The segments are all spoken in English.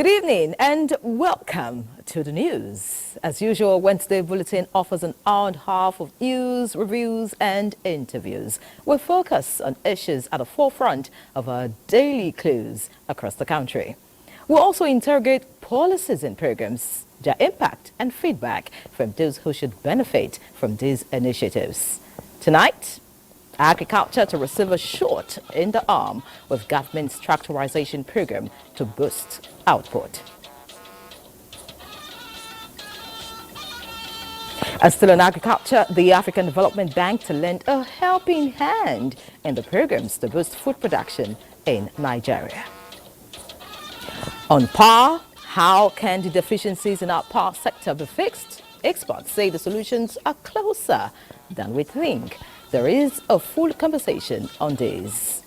Good evening and welcome to the news. As usual, Wednesday Bulletin offers an hour and a half of news, reviews and interviews. We'll focus on issues at the forefront of our daily clues across the country. We'll also interrogate policies and programs, their impact and feedback from those who should benefit from these initiatives. Tonight, agriculture to receive a shot in the arm with government's tractorization program to boost output. And still on agriculture, the African Development Bank to lend a helping hand in the programs to boost food production in Nigeria. On power, how can the deficiencies in our power sector be fixed? Experts say the solutions are closer than we think. There is a full conversation on this.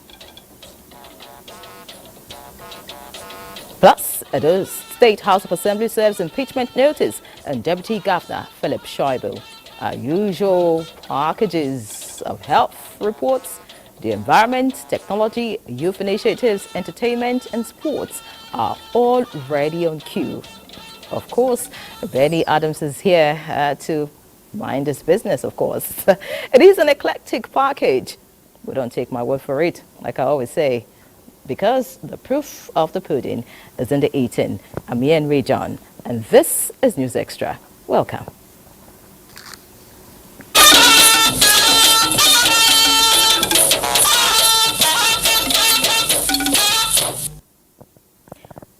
Plus, the State House of Assembly serves impeachment notice and Deputy Governor Philip Shoibu. Our usual packages of health reports, the environment, technology, youth initiatives, entertainment and sports are all ready on cue. Of course, Benny Adams is here to mind his business, of course. It is an eclectic package. But don't take my word for it, like I always say, because the proof of the pudding is in the eating. I'm Lenre John, and this is News Extra. Welcome.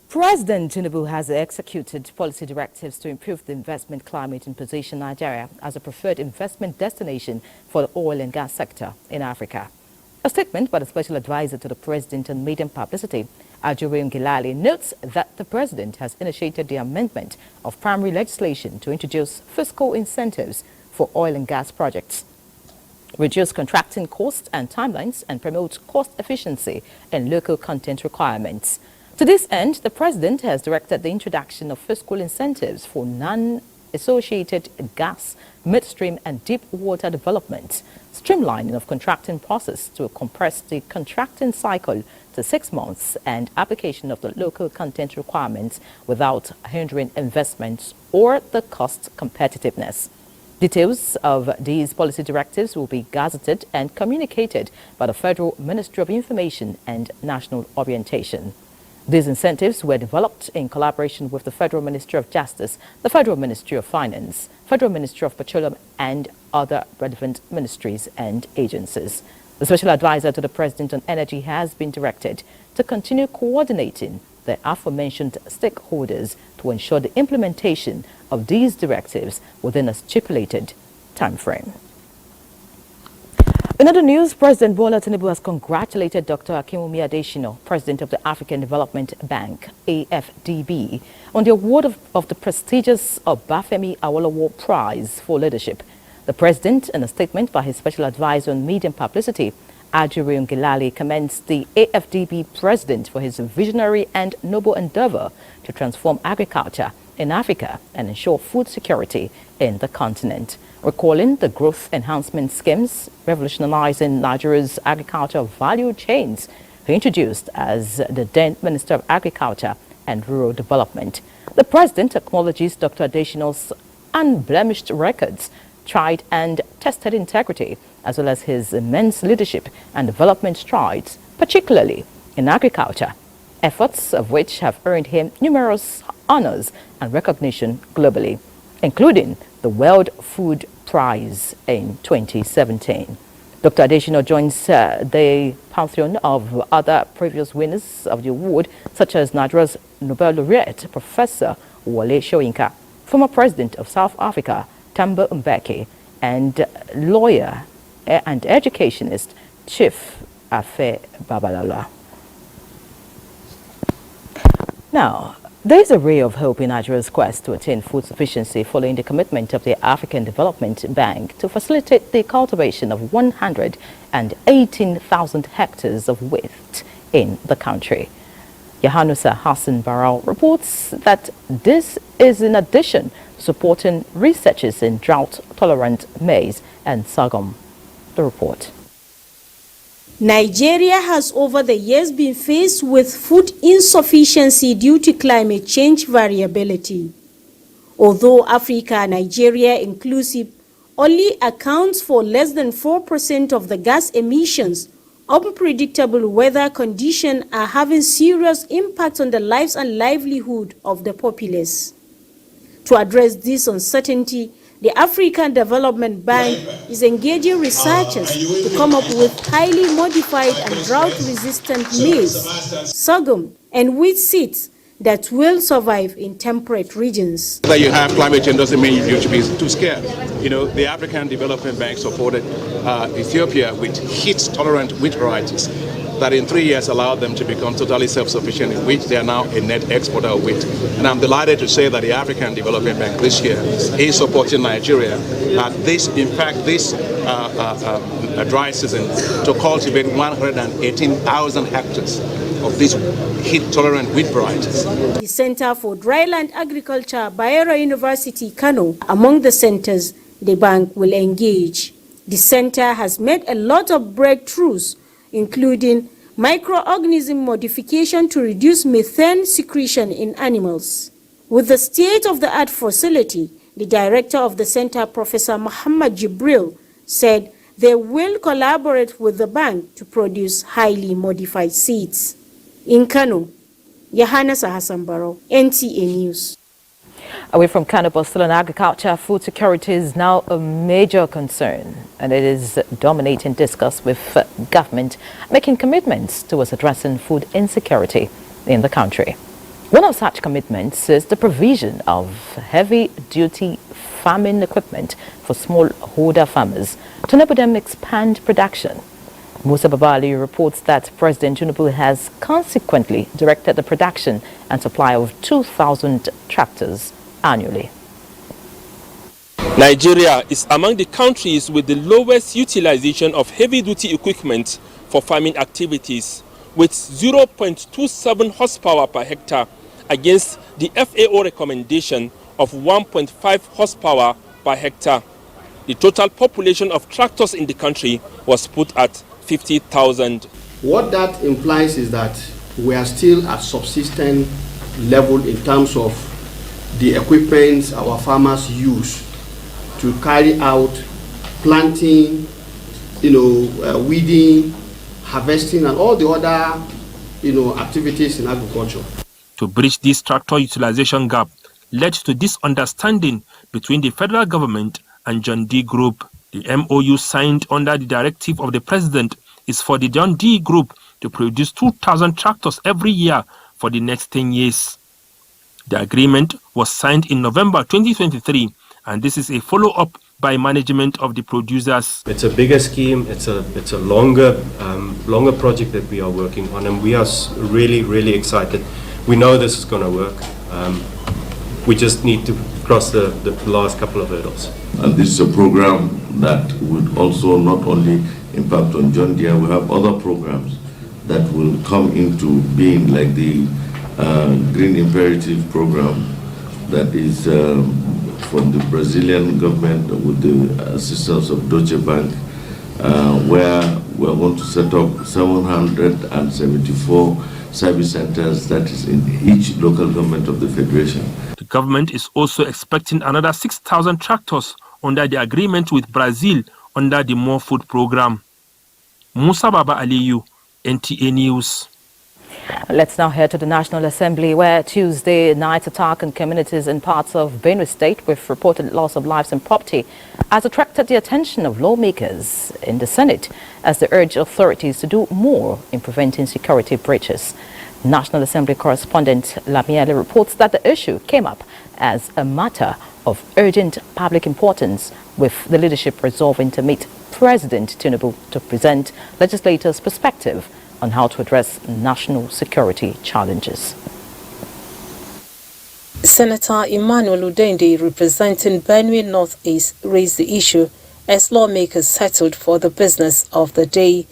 President Tinubu has executed policy directives to improve the investment climate and position Nigeria as a preferred investment destination for the oil and gas sector in Africa. A statement by the special advisor to the president on media publicity, Ajurin Gilali, notes that the president has initiated the amendment of primary legislation to introduce fiscal incentives for oil and gas projects, reduce contracting costs and timelines, and promote cost efficiency and local content requirements. To this end, the president has directed the introduction of fiscal incentives for non-associated gas, midstream and deep water development, streamlining of contracting process to compress the contracting cycle to 6 months, and application of the local content requirements without hindering investments or the cost competitiveness. Details of these policy directives will be gazetted and communicated by the Federal Ministry of Information and National Orientation. These incentives were developed in collaboration with the Federal Ministry of Justice, the Federal Ministry of Finance, Federal Ministry of Petroleum, and other relevant ministries and agencies. The Special Advisor to the President on Energy has been directed to continue coordinating the aforementioned stakeholders to ensure the implementation of these directives within a stipulated time frame. In other news, President Bola Tinubu has congratulated Dr. Akinwumi Adesina, President of the African Development Bank, AFDB, on the award of the prestigious Obafemi Awolowo Prize for Leadership. The President, in a statement by his special advisor on media and publicity, Ajurin Gilali, commends the AFDB President for his visionary and noble endeavor to transform agriculture in Africa and ensure food security in the continent. Recalling the growth enhancement schemes revolutionizing Nigeria's agricultural value chains, he introduced as the then Minister of Agriculture and Rural Development. The President acknowledges Dr. Adesina's unblemished records, tried and tested integrity, as well as his immense leadership and development strides, particularly in agriculture, efforts of which have earned him numerous honors and recognition globally, including the World Food Prize in 2017. Dr. Adesina joins the pantheon of other previous winners of the award, such as Nigeria's Nobel laureate, Professor Wole Soyinka, former president of South Africa, Thabo Mbeki, and lawyer and educationist Chief Afe Babalola. Now, there is a ray of hope in Nigeria's quest to attain food sufficiency following the commitment of the African Development Bank to facilitate the cultivation of 118,000 hectares of wheat in the country. Yahanusa Hassan Barrow reports that this is in addition to supporting researches in drought-tolerant maize and sorghum. The report. Nigeria has over the years been faced with food insufficiency due to climate change variability. Although Africa, Nigeria inclusive, only accounts for less than 4% of the gas emissions, unpredictable weather conditions are having serious impact on the lives and livelihood of the populace. To address this uncertainty, the African Development Bank is engaging researchers to come up with highly modified and drought-resistant maize, sorghum, and wheat seeds that will survive in temperate regions. That you have climate change doesn't mean you should be too scared. You know, the African Development Bank supported Ethiopia with heat-tolerant wheat varieties that in 3 years allowed them to become totally self-sufficient in wheat. They are now a net exporter of wheat. And I'm delighted to say that the African Development Bank this year is supporting Nigeria. This dry season to cultivate 118,000 hectares of these heat-tolerant wheat varieties. The Center for Dryland Agriculture, Bayero University, Kano, among the centers the bank will engage. The center has made a lot of breakthroughs, including microorganism modification to reduce methane secretion in animals. With the state-of-the-art facility, the director of the center, Professor Muhammad Jibril, said they will collaborate with the bank to produce highly modified seeds. In Kano, Yohana Hassan Barrow, NTA News. Away from Kano, but still on agriculture, food security is now a major concern, and it is dominating discourse with government making commitments towards addressing food insecurity in the country. One of such commitments is the provision of heavy-duty farming equipment for smallholder farmers to enable them expand production. Musa Babali reports that President Tinubu has consequently directed the production and supply of 2,000 tractors annually. Nigeria is among the countries with the lowest utilization of heavy-duty equipment for farming activities, with 0.27 horsepower per hectare against the FAO recommendation of 1.5 horsepower per hectare. The total population of tractors in the country was put at 50,000. What that implies is that we are still at subsistence level in terms of the equipment our farmers use to carry out planting, weeding, harvesting, and all the other, activities in agriculture. To bridge this tractor utilization gap led to misunderstanding between the federal government and John D. Group. The MOU signed under the directive of the president is for the John D. Group to produce 2,000 tractors every year for the next 10 years. The agreement was signed in November 2023, and this is a follow-up by management of the producers. It's a bigger scheme. It's a longer project that we are working on, and we are really excited. We know this is going to work. We just need to cross the last couple of hurdles. And this is a program that would also not only impact on John Deere. We have other programs that will come into being, like the Green Imperative program that is from the Brazilian government with the assistance of Deutsche Bank, where we are going to set up 774 service centers that is in each local government of the Federation. The government is also expecting another 6,000 tractors under the agreement with Brazil under the More Food program. Musa Baba Aliyu, NTA News. Let's now head to the National Assembly, where Tuesday night's attack on communities in parts of Benue State with reported loss of lives and property has attracted the attention of lawmakers in the Senate as they urge authorities to do more in preventing security breaches. National Assembly correspondent Lamiele reports that the issue came up as a matter of urgent public importance, with the leadership resolving to meet President Tinubu to present legislators' perspective on how to address national security challenges. Senator Emmanuel Udende, representing Benue Northeast, raised the issue as lawmakers settled for the business of the day.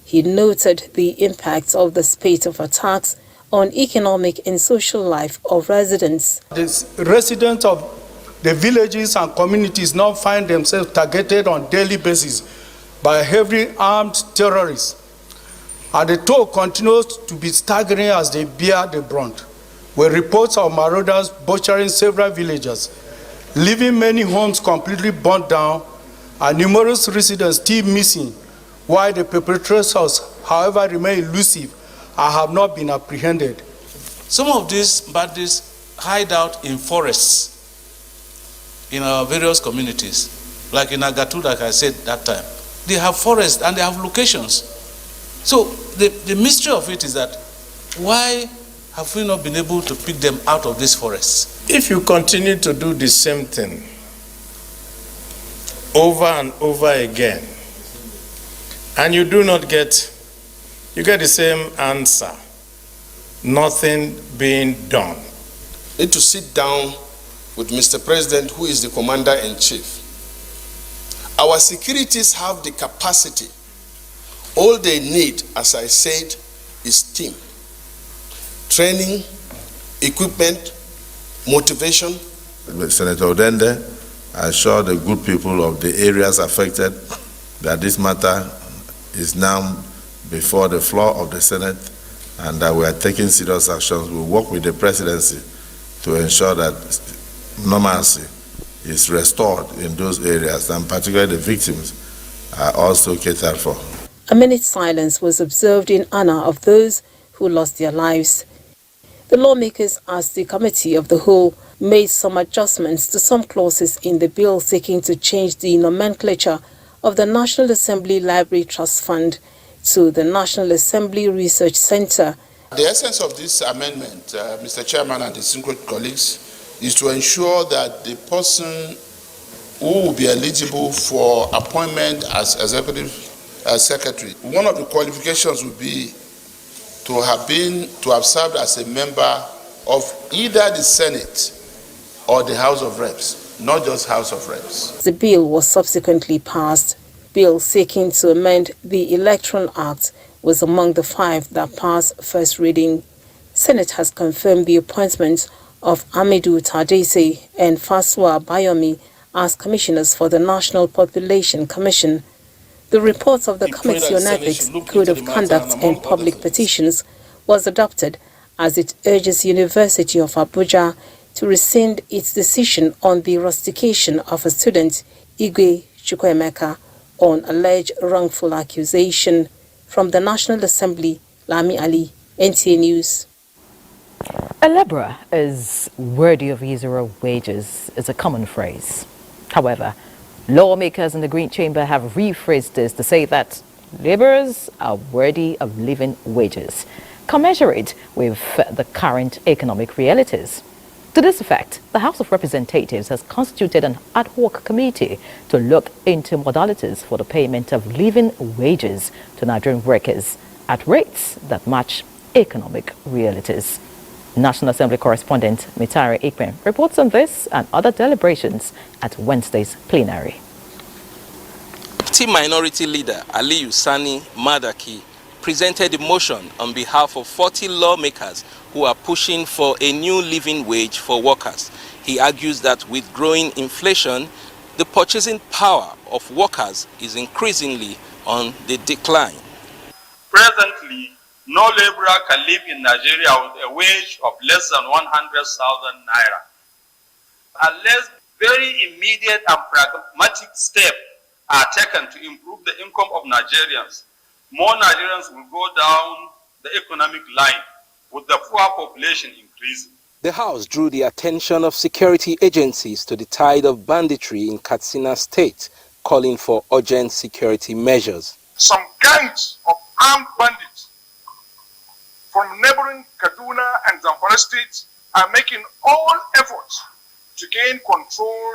He noted the impact of the spate of attacks on economic and social life of residents. The residents of the villages and communities now find themselves targeted on a daily basis by heavily armed terrorists. and the toll continues to be staggering as they bear the brunt, with reports of marauders butchering several villages, leaving many homes completely burnt down and numerous residents still missing, while the perpetrators, however, remain elusive and have not been apprehended. Some of these bandits hide out in forests in our various communities, like in Agatu, like I said that time. They have forests and they have locations. So the mystery of it is that why have we not been able to pick them out of these forests? If you continue to do the same thing over and over again, and you do not get, you get the same answer, nothing being done. Need to sit down with Mr. President, who is the Commander-in-Chief. Our securities have the capacity. All they need, as I said, is team. Training, equipment, motivation. Senator Odende assured the good people of the areas affected that this matter is now before the floor of the Senate and that we are taking serious actions. We work with the presidency to ensure that normalcy is restored in those areas, and particularly the victims are also catered for. A minute's silence was observed in honor of those who lost their lives. The lawmakers asked the Committee of the Whole made some adjustments to some clauses in the bill seeking to change the nomenclature of the National Assembly Library Trust Fund to the National Assembly Research Center. The essence of this amendment, Mr. Chairman and distinguished colleagues, is to ensure that the person who will be eligible for appointment as executive secretary, one of the qualifications would be to have served as a member of either the Senate or the House of Reps, not just House of Reps. The bill was subsequently passed. Bill seeking to amend the Electoral Act was among the 5 that passed first reading. Senate has confirmed the appointment of Amidou Tadese and Faswa Bayomi as commissioners for the National Population Commission. The report of the Committee on Ethics, Code of Conduct and Public Petitions was adopted as it urges University of Abuja to rescind its decision on the rustication of a student, Igwe Chukwuemeka, on alleged wrongful accusation. From the National Assembly, Lami Ali, NTA News. A laborer is worthy of his or her wages is a common phrase. However, lawmakers in the Green Chamber have rephrased this to say that laborers are worthy of living wages, commensurate with the current economic realities. To this effect, the House of Representatives has constituted an ad hoc committee to look into modalities for the payment of living wages to Nigerian workers at rates that match economic realities. National Assembly correspondent Mitari Ikpen reports on this and other deliberations at Wednesday's plenary. Team Minority Leader Aliyu Sani Madaki presented a motion on behalf of 40 lawmakers who are pushing for a new living wage for workers. He argues that with growing inflation, the purchasing power of workers is increasingly on the decline. Presently, no laborer can live in Nigeria with a wage of less than 100,000 naira. Unless very immediate and pragmatic steps are taken to improve the income of Nigerians, more Nigerians will go down the economic line, with the poor population increasing. The House drew the attention of security agencies to the tide of banditry in Katsina State, calling for urgent security measures. Some gangs of armed bandits from neighboring Kaduna and Zamfara states are making all efforts to gain control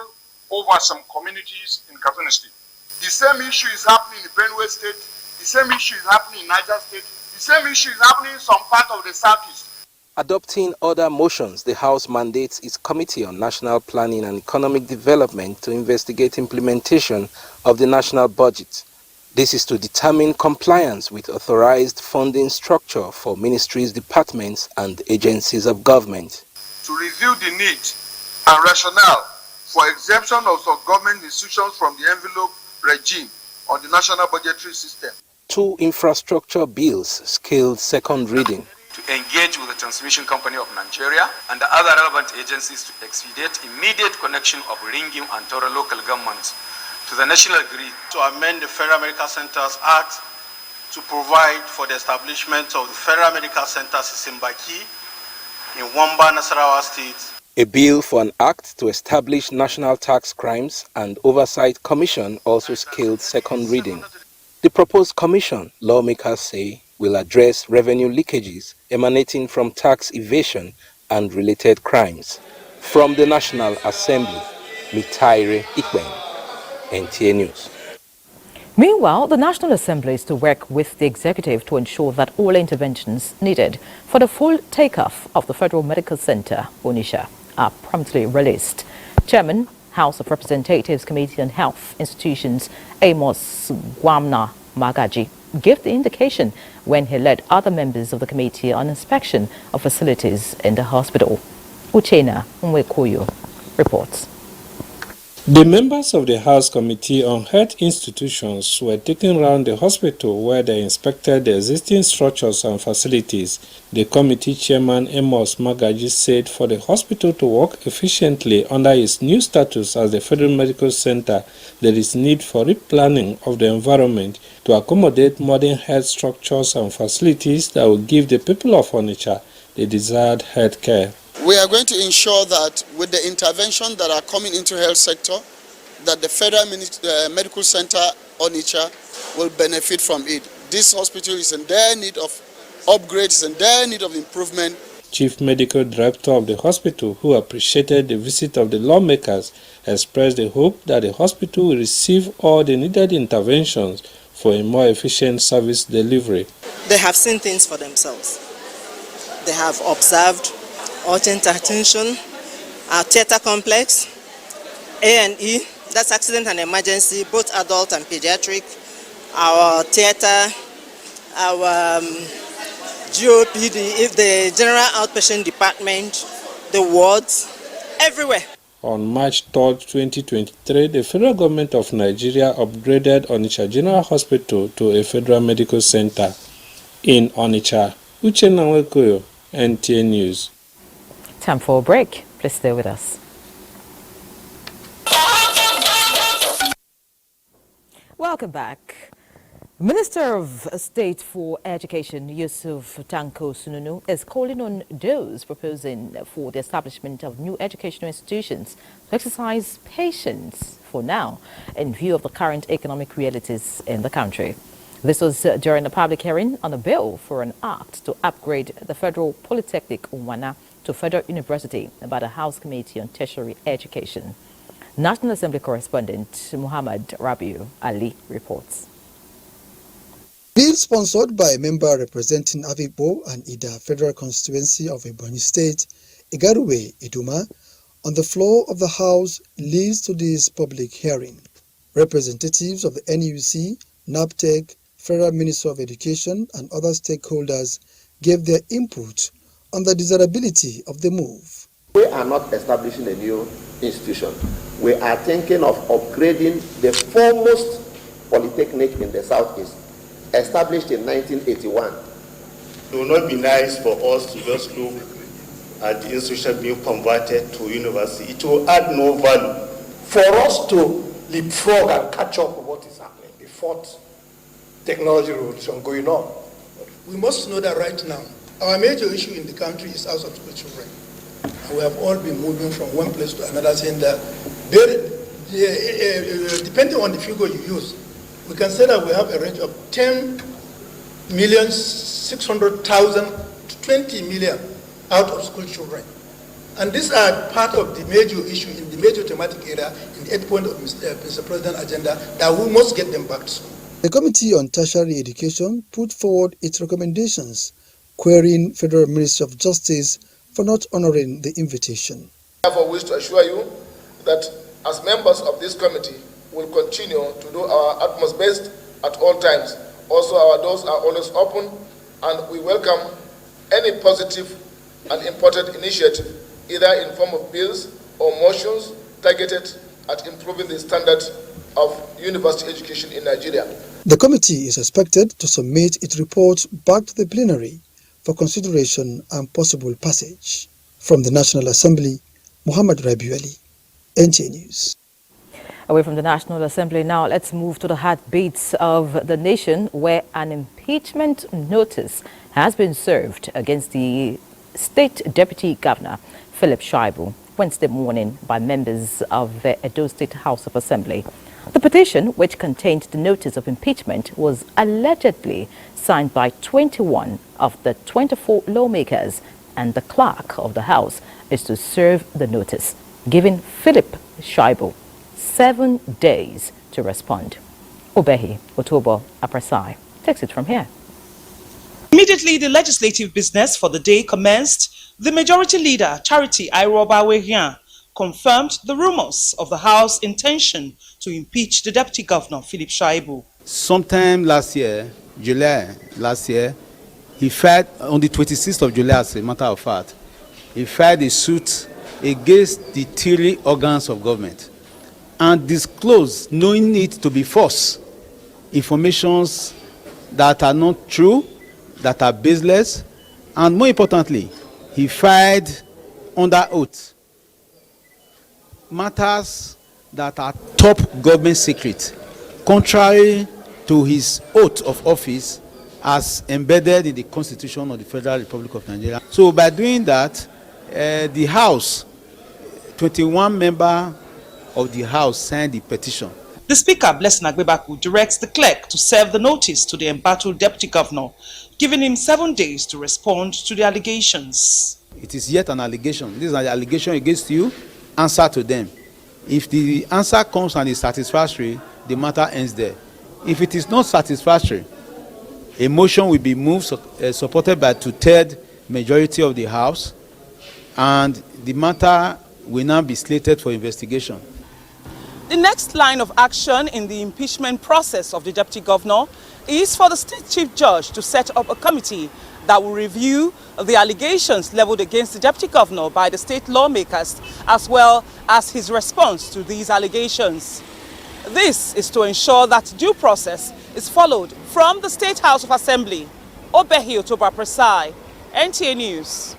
over some communities in Katsina State. The same issue is happening in Benue State, the same issue is happening in Niger State, the same issue is happening in some part of the southeast. Adopting other motions, the House mandates its Committee on National Planning and Economic Development to investigate implementation of the national budget. This is to determine compliance with authorized funding structure for ministries, departments, and agencies of government. To review the need and rationale for exemption of some government institutions from the envelope regime on the national budgetary system. 2 infrastructure bills scaled second reading. To engage with the Transmission Company of Nigeria and the other relevant agencies to expedite immediate connection of Ringim and Tora local governments to the national grid. To amend the Federal Medical Centers Act to provide for the establishment of the Federal Medical Centers in Simbaki in Wamba, Nasarawa State. A bill for an act to establish National Tax Crimes and Oversight Commission also scaled second reading. The proposed commission, lawmakers say, will address revenue leakages emanating from tax evasion and related crimes. From the National Assembly, Mitaire Ikben, NTA News. Meanwhile, the National Assembly is to work with the executive to ensure that all interventions needed for the full takeoff of the Federal Medical Center, Onitsha, are promptly released. Chairman, House of Representatives Committee on Health Institutions, Amos Gwamna Magaji, gave the indication when he led other members of the Committee on Inspection of Facilities in the hospital. Uchena Nwekoyo reports. The members of the House Committee on Health Institutions were taken around the hospital where they inspected the existing structures and facilities. The committee chairman, Amos Magaji, said for the hospital to work efficiently under its new status as the Federal Medical Center, there is need for replanning of the environment to accommodate modern health structures and facilities that will give the people of Onitsha the desired health care. We are going to ensure that with the intervention that are coming into health sector, that the Federal Medical Center Onitsha will benefit from it. This hospital is in dire need of upgrades and dire need of improvement. Chief Medical Director of the hospital, who appreciated the visit of the lawmakers, expressed the hope that the hospital will receive all the needed interventions for a more efficient service delivery. They have seen things for themselves. They have observed urgent attention, our theater complex, A&E, that's accident and emergency, both adult and pediatric, our theater, our GOPD, the general outpatient department, the wards, everywhere. On March 3, 2023, the federal government of Nigeria upgraded Onitsha General Hospital to a federal medical center. In Onitsha, Uchenna Nwekoyo, NTA News. Time for a break. Please stay with us. Welcome back. Minister of State for Education Yusuf Tanko Sununu is calling on those proposing for the establishment of new educational institutions to exercise patience for now in view of the current economic realities in the country. This was during a public hearing on a bill for an act to upgrade the Federal Polytechnic Unwana to Federal University by the House Committee on Tertiary Education. National Assembly correspondent Muhammad Rabiu Ali reports. Bill sponsored by a member representing Avipo and Ida Federal Constituency of Ebonyi State, Igaruwe Iduma, on the floor of the House leads to this public hearing. Representatives of the NUC, NAPTEC, Federal Ministry of Education and other stakeholders gave their input on the desirability of the move. We are not establishing a new institution. We are thinking of upgrading the foremost polytechnic in the southeast, established in 1981. It will not be nice for us to just look at the institution being converted to university. It will add no value. For us to leapfrog and catch up with what is happening, the fourth technology revolution going on, we must know that right now, our major issue in the country is out of school children. And we have all been moving from one place to another, saying that depending on the figure you use, we can say that we have a range of 10,600,000 to 20 million out of school children. And these are part of the major issue in the major thematic area in the 8th point of Mr. President's agenda, that we must get them back to school. The Committee on Tertiary Education put forward its recommendations, querying Federal Ministry of Justice for not honoring the invitation. I therefore wish to assure you that as members of this committee, we will continue to do our utmost best at all times. Also, our doors are always open, and we welcome any positive and important initiative, either in form of bills or motions targeted at improving the standard of university education in Nigeria. The committee is expected to submit its report back to the plenary for consideration and possible passage. From the National Assembly, Muhammad Rabiu Ali, NTA News. Away from the National Assembly now, let's move to the heartbeats of the nation, where an impeachment notice has been served against the State Deputy Governor, Philip Shaibu, Wednesday morning by members of the Edo State House of Assembly. The petition, which contained the notice of impeachment, was allegedly signed by 21 of the 24 lawmakers, and the clerk of the House is to serve the notice, giving Philip Shaibu 7 days to respond. Obehi Otobo Aprasai takes it from here. Immediately, the legislative business for the day commenced. The majority leader, Charity Airoba Wehian, confirmed the rumors of the House intention to impeach the Deputy Governor, Philip Shaibu. Sometime last year, July last year, he filed, on the 26th of July, as a matter of fact, he filed a suit against the 3 organs of government and disclosed, knowing it to be false, informations that are not true, that are baseless, and more importantly, he filed under oath matters that are top government secret, contrary to his oath of office as embedded in the Constitution of the Federal Republic of Nigeria. So by doing that, the House, 21 members of the House signed the petition. The Speaker, Blessing Agbebaku, directs the clerk to serve the notice to the embattled Deputy Governor, giving him 7 days to respond to the allegations. It is yet an allegation. This is an allegation against you. Answer to them. If the answer comes and is satisfactory, the matter ends there. If it is not satisfactory, a motion will be moved, supported by 2/3 majority of the House, and the matter will now be slated for investigation. The next line of action in the impeachment process of the Deputy Governor is for the State Chief Judge to set up a committee that will review the allegations leveled against the Deputy Governor by the state lawmakers, as well as his response to these allegations. This is to ensure that due process is followed from the State House of Assembly. Obehi Otoba Presai, NTA News.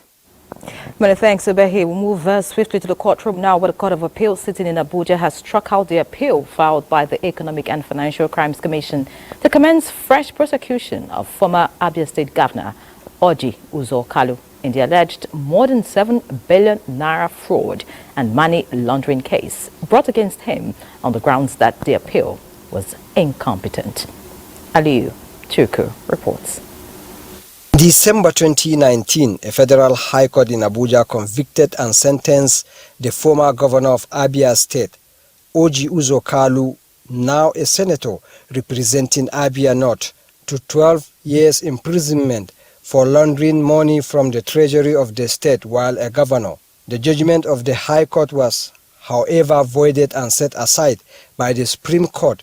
Many thanks, Obehi. We'll move swiftly to the courtroom now, where the Court of Appeal sitting in Abuja has struck out the appeal filed by the Economic and Financial Crimes Commission to commence fresh prosecution of former Abia State Governor Orji Uzo Kalu in the alleged more than 7 billion naira fraud and money laundering case brought against him on the grounds that the appeal was incompetent. Aliyu Chuku reports. December 2019, a federal high court in Abuja convicted and sentenced the former governor of Abia State, Orji Uzo Kalu, now a senator representing Abia North, to 12 years imprisonment for laundering money from the treasury of the state while a governor. The judgment of the High Court was, however, voided and set aside by the Supreme Court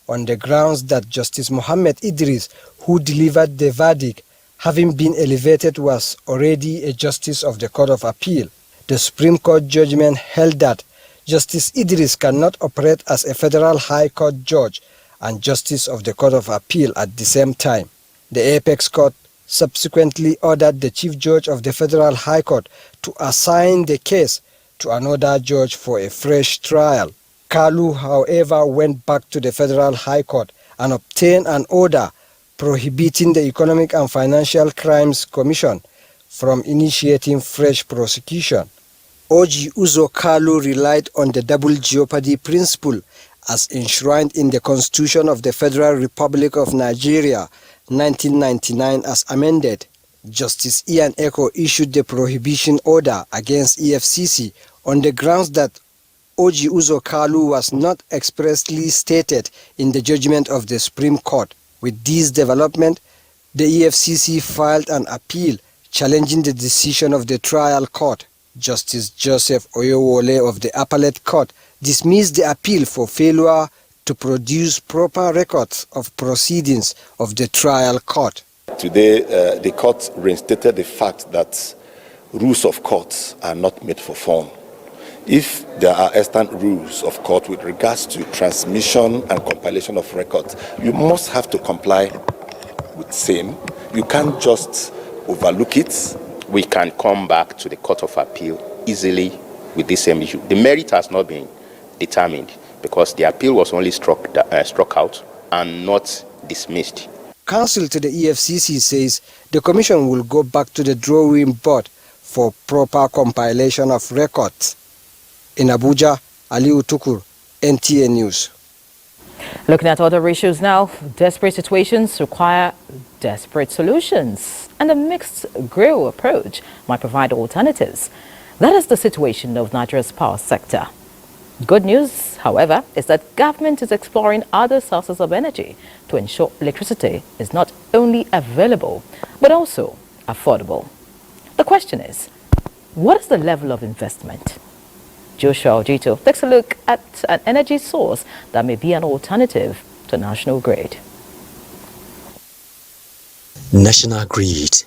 on the grounds that Justice Mohammed Idris, who delivered the verdict, having been elevated, was already a justice of the Court of Appeal. The Supreme Court judgment held that Justice Idris cannot operate as a federal High Court judge and justice of the Court of Appeal at the same time. The Apex Court subsequently ordered the Chief Judge of the Federal High Court to assign the case to another judge for a fresh trial. Kalu, however, went back to the Federal High Court and obtained an order prohibiting the Economic and Financial Crimes Commission from initiating fresh prosecution. Orji Uzo Kalu relied on the double jeopardy principle as enshrined in the Constitution of the Federal Republic of Nigeria, 1999 as amended. Justice Ian Eko issued the prohibition order against EFCC on the grounds that Orji Uzo Kalu was not expressly stated in the judgment of the Supreme Court. With this development, the EFCC filed an appeal challenging the decision of the trial court. Justice Joseph Oyewole of the Appellate Court dismissed the appeal for failure to produce proper records of proceedings of the trial court. Today, the court reinstated the fact that rules of courts are not made for form. If there are extant rules of court with regards to transmission and compilation of records, you must have to comply with same. You can't just overlook it. We can come back to the Court of Appeal easily with this same issue. The merit has not been determined because the appeal was only struck out and not dismissed. Counsel to the EFCC says the commission will go back to the drawing board for proper compilation of records. In Abuja, Aliu Tukur, NTA News. Looking at other issues now, desperate situations require desperate solutions, and a mixed grill approach might provide alternatives. That is the situation of Nigeria's power sector. Good news, however, is that government is exploring other sources of energy to ensure electricity is not only available, but also affordable. The question is, what is the level of investment? Joshua Ojito takes a look at an energy source that may be an alternative to national grid. National Grid,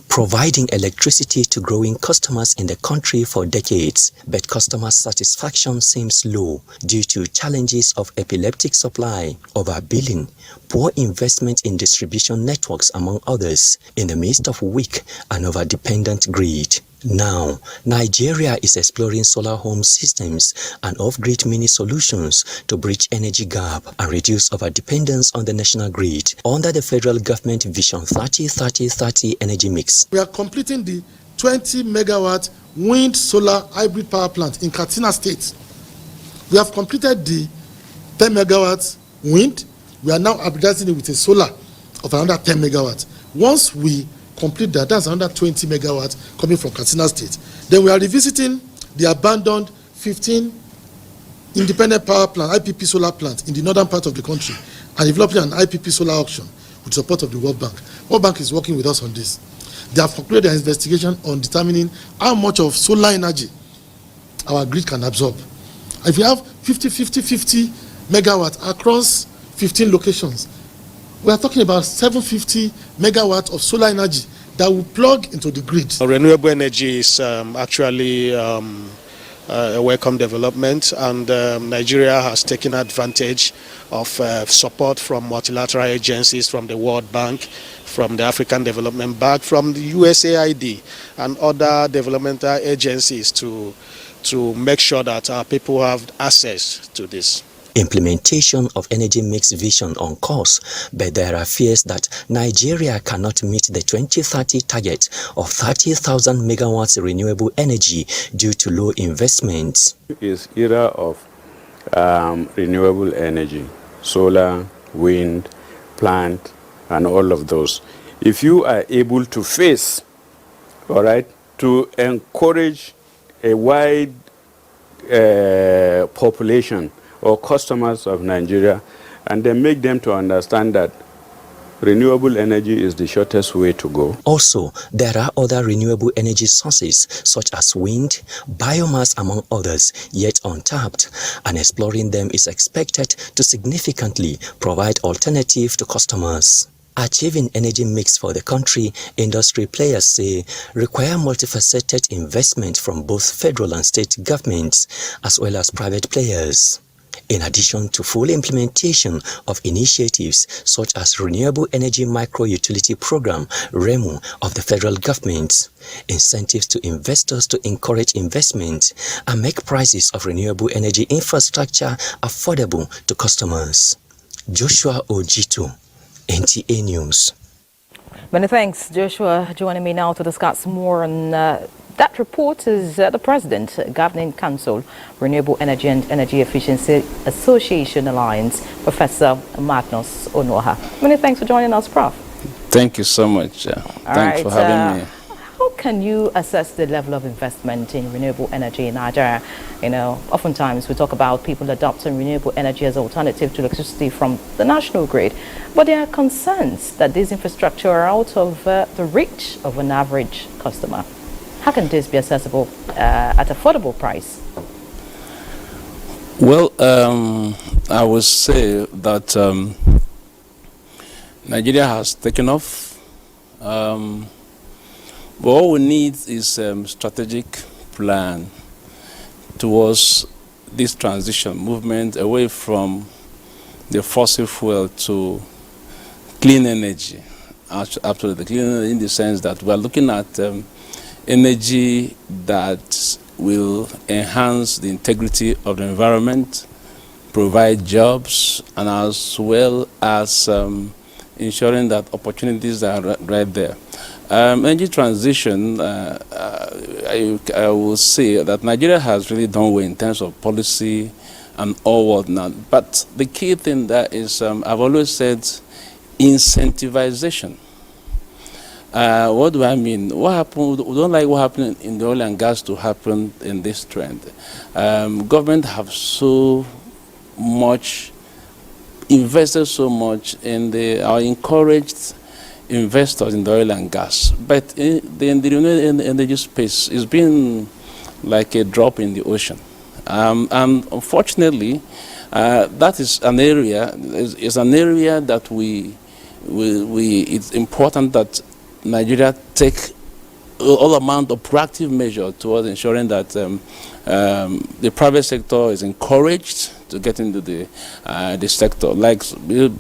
providing electricity to growing customers in the country for decades, but customer satisfaction seems low due to challenges of epileptic supply, overbilling, poor investment in distribution networks, among others, in the midst of weak and over-dependent grid. Now, Nigeria is exploring solar home systems and off-grid mini solutions to bridge energy gap and reduce over-dependence on the national grid under the federal government Vision 30-30-30 energy mix. We are completing the 20 megawatt wind solar hybrid power plant in Katsina State. We have completed the 10 megawatt wind. We are now upgrading it with a solar of another 10 megawatts. Once we complete that, that's another 20 megawatts coming from Katsina State. Then we are revisiting the abandoned 15 independent power plant, IPP solar plant in the northern part of the country, and developing an IPP solar auction with support of the World Bank. World Bank is working with us on this. They have concluded their investigation on determining how much of solar energy our grid can absorb. If you have 50 megawatts across 15 locations, we are talking about 750 megawatts of solar energy that will plug into the grid. Renewable energy is actually a welcome development, and Nigeria has taken advantage of support from multilateral agencies, from the World Bank, from the African Development Bank, from the USAID and other developmental agencies to make sure that our people have access to this. Implementation of energy mix vision on course, but there are fears that Nigeria cannot meet the 2030 target of 30,000 megawatts renewable energy due to low investment. It's era of renewable energy, solar, wind, plant, and all of those. If you are able to face, all right, to encourage a wide population or customers of Nigeria, and then make them to understand that renewable energy is the shortest way to go. Also, there are other renewable energy sources such as wind, biomass, among others, yet untapped, and exploring them is expected to significantly provide alternative to customers. Achieving energy mix for the country, industry players say, require multifaceted investment from both federal and state governments, as well as private players. In addition to full implementation of initiatives such as Renewable Energy Micro-Utility Program, REMU, of the federal government, incentives to investors to encourage investment and make prices of renewable energy infrastructure affordable to customers. Joshua Ojito, NTA News. Many thanks, Joshua. Joining me now to discuss more on that report is the President, Governing Council, Renewable Energy and Energy Efficiency Association Alliance, Professor Magnus Onoha. Many thanks for joining us, Prof. Thank you so much. Thanks for having me. How can you assess the level of investment in renewable energy in Nigeria? You know, oftentimes we talk about people adopting renewable energy as an alternative to electricity from the national grid, but there are concerns that this infrastructure are out of the reach of an average customer. How can this be accessible at affordable price? Well, I would say that Nigeria has taken off. But all we need is strategic plan towards this transition movement away from the fossil fuel to clean energy. Absolutely clean energy, in the sense that we are looking at energy that will enhance the integrity of the environment, provide jobs, and as well as ensuring that opportunities are right there. Energy transition, I will say that Nigeria has really done well in terms of policy and all whatnot. But the key thing there is, I've always said, incentivization. What do I mean? What happened? We don't like what happened in the oil and gas to happen in this trend. Government have so much invested so much in are encouraged investors in the oil and gas, but in the renewable energy space, it's been like a drop in the ocean. And unfortunately, that is an area that it's important that Nigeria take all amount of proactive measure towards ensuring that the private sector is encouraged to get into the sector. Like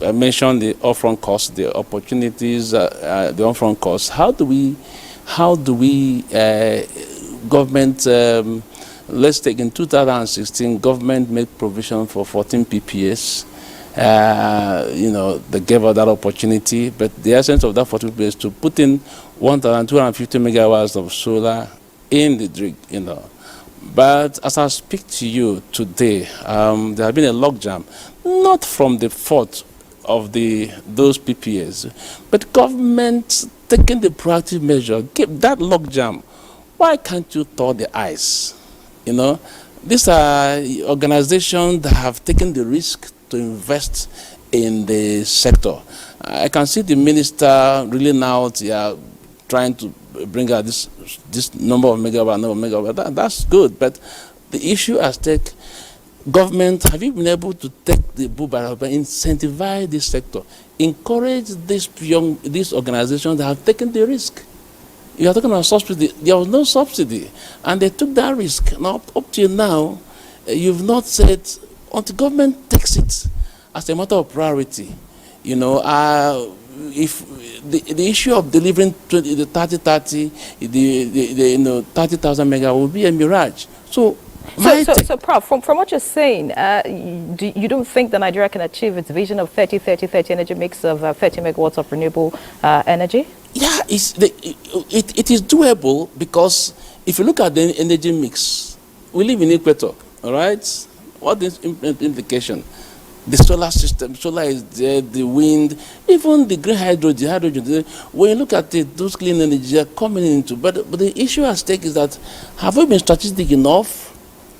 I mentioned, the upfront costs, the opportunities, the upfront costs. How do we government? Let's take in 2016, government made provision for 14 PPAs. They gave us that opportunity, but the essence of that 14 PPAs is to put in 1,250 megawatts of solar in the grid, But as I speak to you today, there has been a logjam, not from the fault of those PPAs, but government taking the proactive measure, keep that logjam. Why can't you thaw the ice? These are organizations that have taken the risk to invest in the sector. I can see the minister really now trying to bring out this number of megawatt. That's good, but the issue at stake, government, have you been able to take the bull by the horn, incentivize this sector, encourage these organizations that have taken the risk? You are talking about subsidy. There was no subsidy, and they took that risk. Now, up till now, you've not said, until government takes it as a matter of priority, if the issue of delivering the 30,000 megawatt will be a mirage. So Prof, from what you're saying, you don't think that Nigeria can achieve its vision of 30-30-30 energy mix of 30 megawatts of renewable energy? Yeah, it is doable, because if you look at the energy mix, we live in Equator, all right? What is the implication? The solar system, solar is there, the wind, even the green hydrogen. When you look at it, those clean energy are coming into. But the issue at stake is that, have we been strategic enough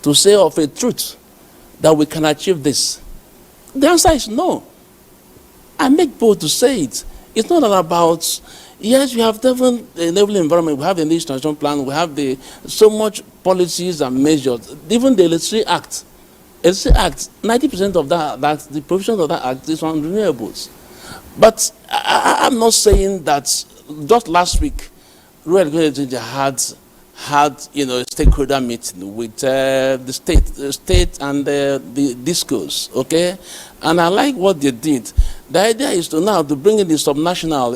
to say of a truth that we can achieve this? The answer is no. I make bold to say it. It's not all about, yes, we have different enabling environment, we have the Energy Transition Plan, we have so much policies and measures, even the Electricity Act. 90% of that, the provisions of that act is on renewables. But I'm not saying that. Just last week, Rural Energy had a stakeholder meeting with the state and the discos, okay? And I like what they did. The idea is to bring in the subnational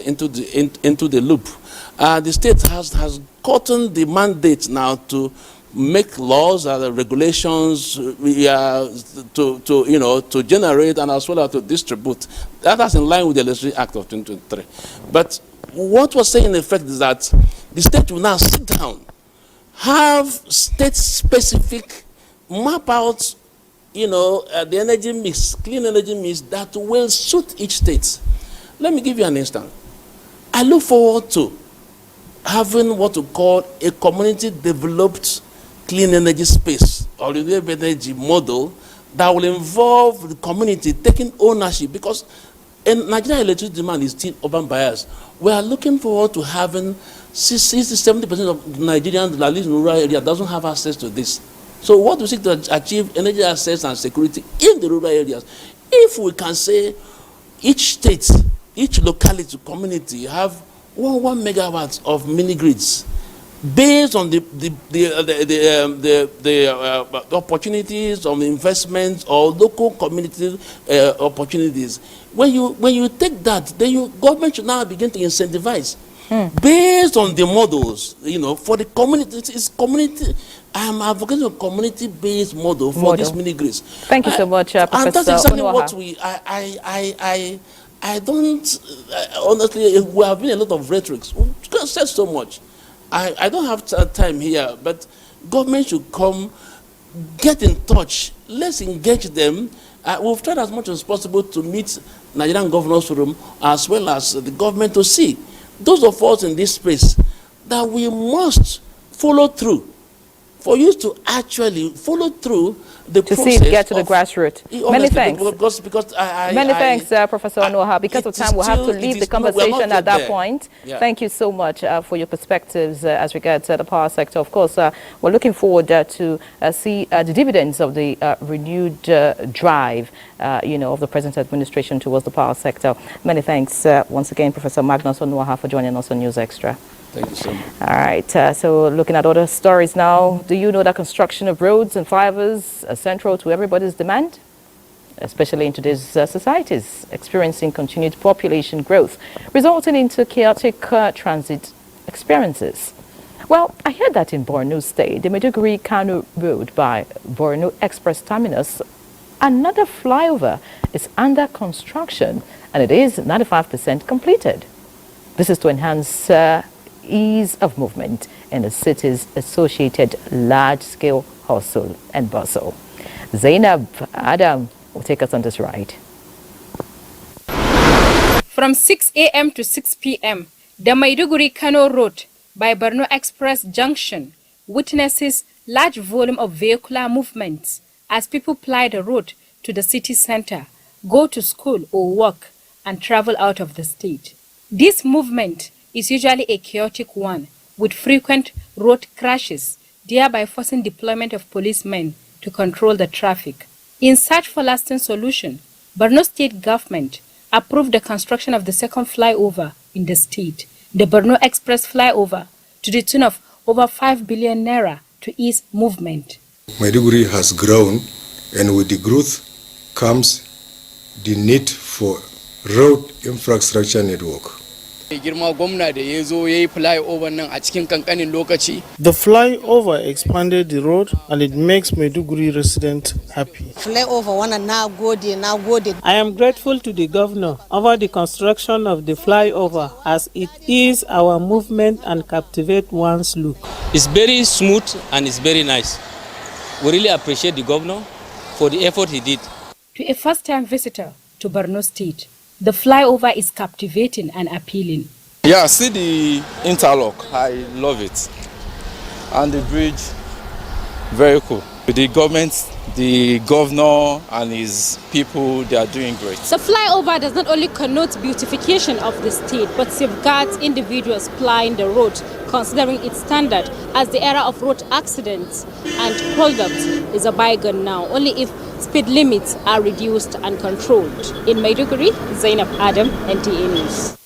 into the loop. The state has gotten the mandate now to make laws and regulations to generate and as well as to distribute. That's in line with the Electricity Act of 2023. But what we're saying in effect is that the state will now sit down, have state-specific map out, the energy mix, clean energy mix that will suit each state. Let me give you an instance. I look forward to having what we call a community-developed clean energy space or renewable energy model that will involve the community taking ownership, because in Nigeria electricity demand is still urban bias. We are looking forward to having 60-70% of Nigerians that live in rural area doesn't have access to this. So what we seek to achieve energy access and security in the rural areas. If we can say each state, each locality, community have one megawatts of mini grids, based on the opportunities of investments or local community opportunities. When you take that, then government should now begin to incentivize based on the models, for the community. It's community. I am advocating a community-based model for these mini grids. Thank you so much, Professor. And that's exactly Onuoha. what I don't honestly. We have been a lot of rhetorics. We said so much. I don't have time here, but government should come, get in touch. Let's engage them. We've tried as much as possible to meet Nigerian Governors Forum as well as the government to see those of us in this space that we must follow through. For you to actually follow through the process. To see it get to the grassroots. Many thanks. Many thanks, Professor Onuoha. Because of time, we'll have to leave the conversation at that point. Yeah. Thank you so much for your perspectives as regards the power sector. Of course, we're looking forward to see the dividends of the renewed drive, of the present administration towards the power sector. Many thanks once again, Professor Magnus Onuoha, for joining us on News Extra. Thank you so much. All right, so looking at other stories now, do you know that construction of roads and flyovers are central to everybody's demand? Especially in today's societies, experiencing continued population growth, resulting into chaotic transit experiences. Well, I heard that in Borno State, the Maiduguri-Kano Road by Borno Express Terminus, another flyover is under construction, and it is 95% completed. This is to enhance ease of movement in the city's associated large-scale hustle and bustle. Zainab Adam will take us on this ride. From 6 a.m. to 6 p.m., the Maiduguri-Kano Road by Borno Express Junction witnesses large volume of vehicular movements as people ply the road to the city center, go to school or work, and travel out of the state. This movement is usually a chaotic one, with frequent road crashes, thereby forcing deployment of policemen to control the traffic. In search for lasting solution, Borno State government approved the construction of the second flyover in the state, the Borno Express flyover, to the tune of over 5 billion naira to ease movement. Maiduguri has grown, and with the growth comes the need for road infrastructure network. The flyover expanded the road and it makes Maiduguri residents happy. I am grateful to the governor over the construction of the flyover as it is our movement and captivate one's look. It's very smooth and it's very nice. We really appreciate the governor for the effort he did. To a first-time visitor to Borno State, the flyover is captivating and appealing. Yeah, see the interlock. I love it. And the bridge, very cool. The government, the governor and his people, they are doing great. The flyover does not only connote beautification of the state, but safeguards individuals plying the road, considering its standard, as the era of road accidents and holdups is a bygone now, only if speed limits are reduced and controlled. In Maiduguri, Zainab Adam, NTA News.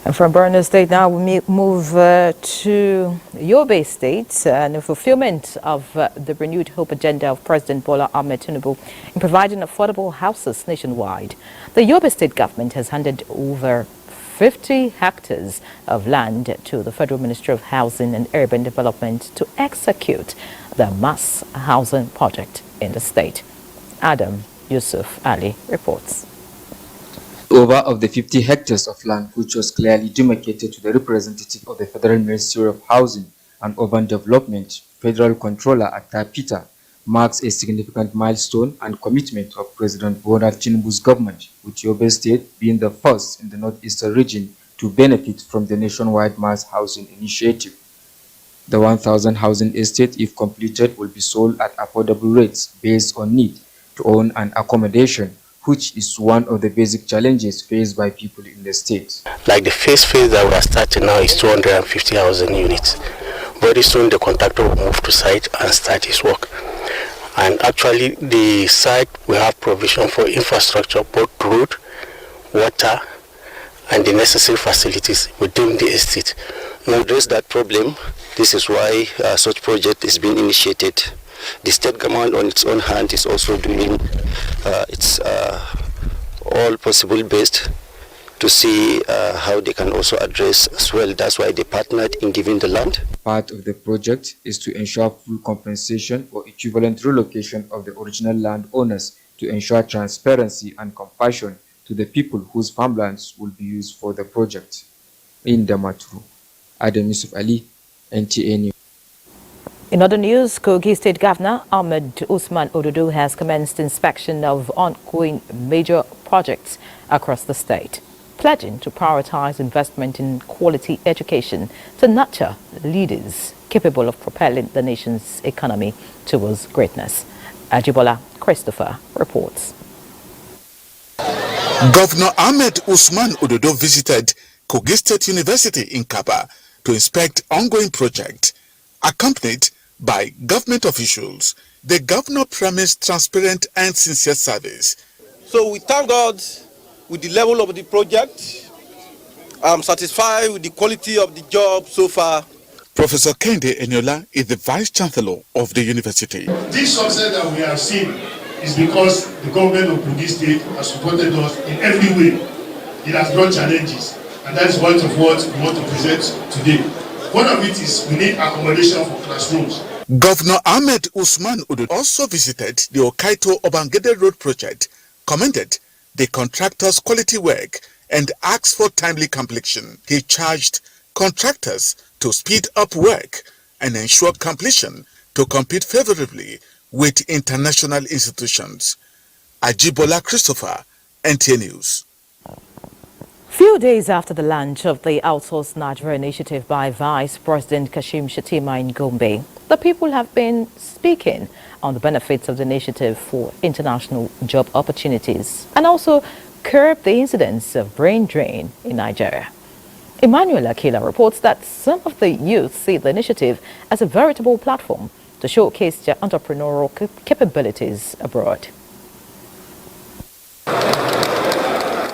And from Borno State now we move to Yobe State and the fulfillment of the renewed hope agenda of President Bola Ahmed Tinubu in providing affordable houses nationwide. The Yobe State government has handed over 50 hectares of land to the Federal Ministry of Housing and Urban Development to execute the mass housing project in the state. Adam Yusuf Ali reports. Over of the 50 hectares of land which was clearly demarcated to the representative of the Federal Ministry of Housing and Urban Development, Federal Controller Atta Peter, marks a significant milestone and commitment of President Bola Tinubu's government, with Yobe State being the first in the northeastern region to benefit from the nationwide mass housing initiative. The 1,000 housing estate, if completed, will be sold at affordable rates based on need to own an accommodation, which is one of the basic challenges faced by people in the state. Like the first phase that we are starting now is 250 housing units. Very soon the contractor will move to site and start his work. And actually the site will have provision for infrastructure, both road, water, and the necessary facilities within the estate. To address that problem, this is why such project is being initiated. The state government on its own hand is also doing its all possible best to see how they can also address as well. That's why they partnered in giving the land. Part of the project is to ensure full compensation or equivalent relocation of the original landowners to ensure transparency and compassion to the people whose farmlands will be used for the project. In Damaturu, Adam Yusuf Ali, NTA News. In other news, Kogi State Governor Ahmed Usman Ododo has commenced inspection of ongoing major projects across the state, pledging to prioritize investment in quality education to nurture leaders capable of propelling the nation's economy towards greatness. Ajibola Christopher reports. Governor Ahmed Usman Ododo visited Kogi State University in Kaba to inspect ongoing projects. Accompanied by government officials, the governor promised transparent and sincere service. So we thank God with the level of the project. I'm satisfied with the quality of the job so far. Professor Kende Eniola is the Vice Chancellor of the university. This success that we have seen is because the government of Kogi State has supported us in every way. It has brought challenges, and that is one of what we want to present today. One of it is we need accommodation for classrooms. Governor Ahmed Usman Ododo also visited the Okaito Obangede Road project, commended the contractor's quality work, and asked for timely completion. He charged contractors to speed up work and ensure completion to compete favorably with international institutions. Ajibola Christopher, NTA News. Few days after the launch of the Outsourced Nigeria initiative by Vice President Kashim Shettima in Gombe, the people have been speaking on the benefits of the initiative for international job opportunities and also curb the incidence of brain drain in Nigeria. Emmanuel Akila reports that some of the youth see the initiative as a veritable platform to showcase their entrepreneurial capabilities abroad.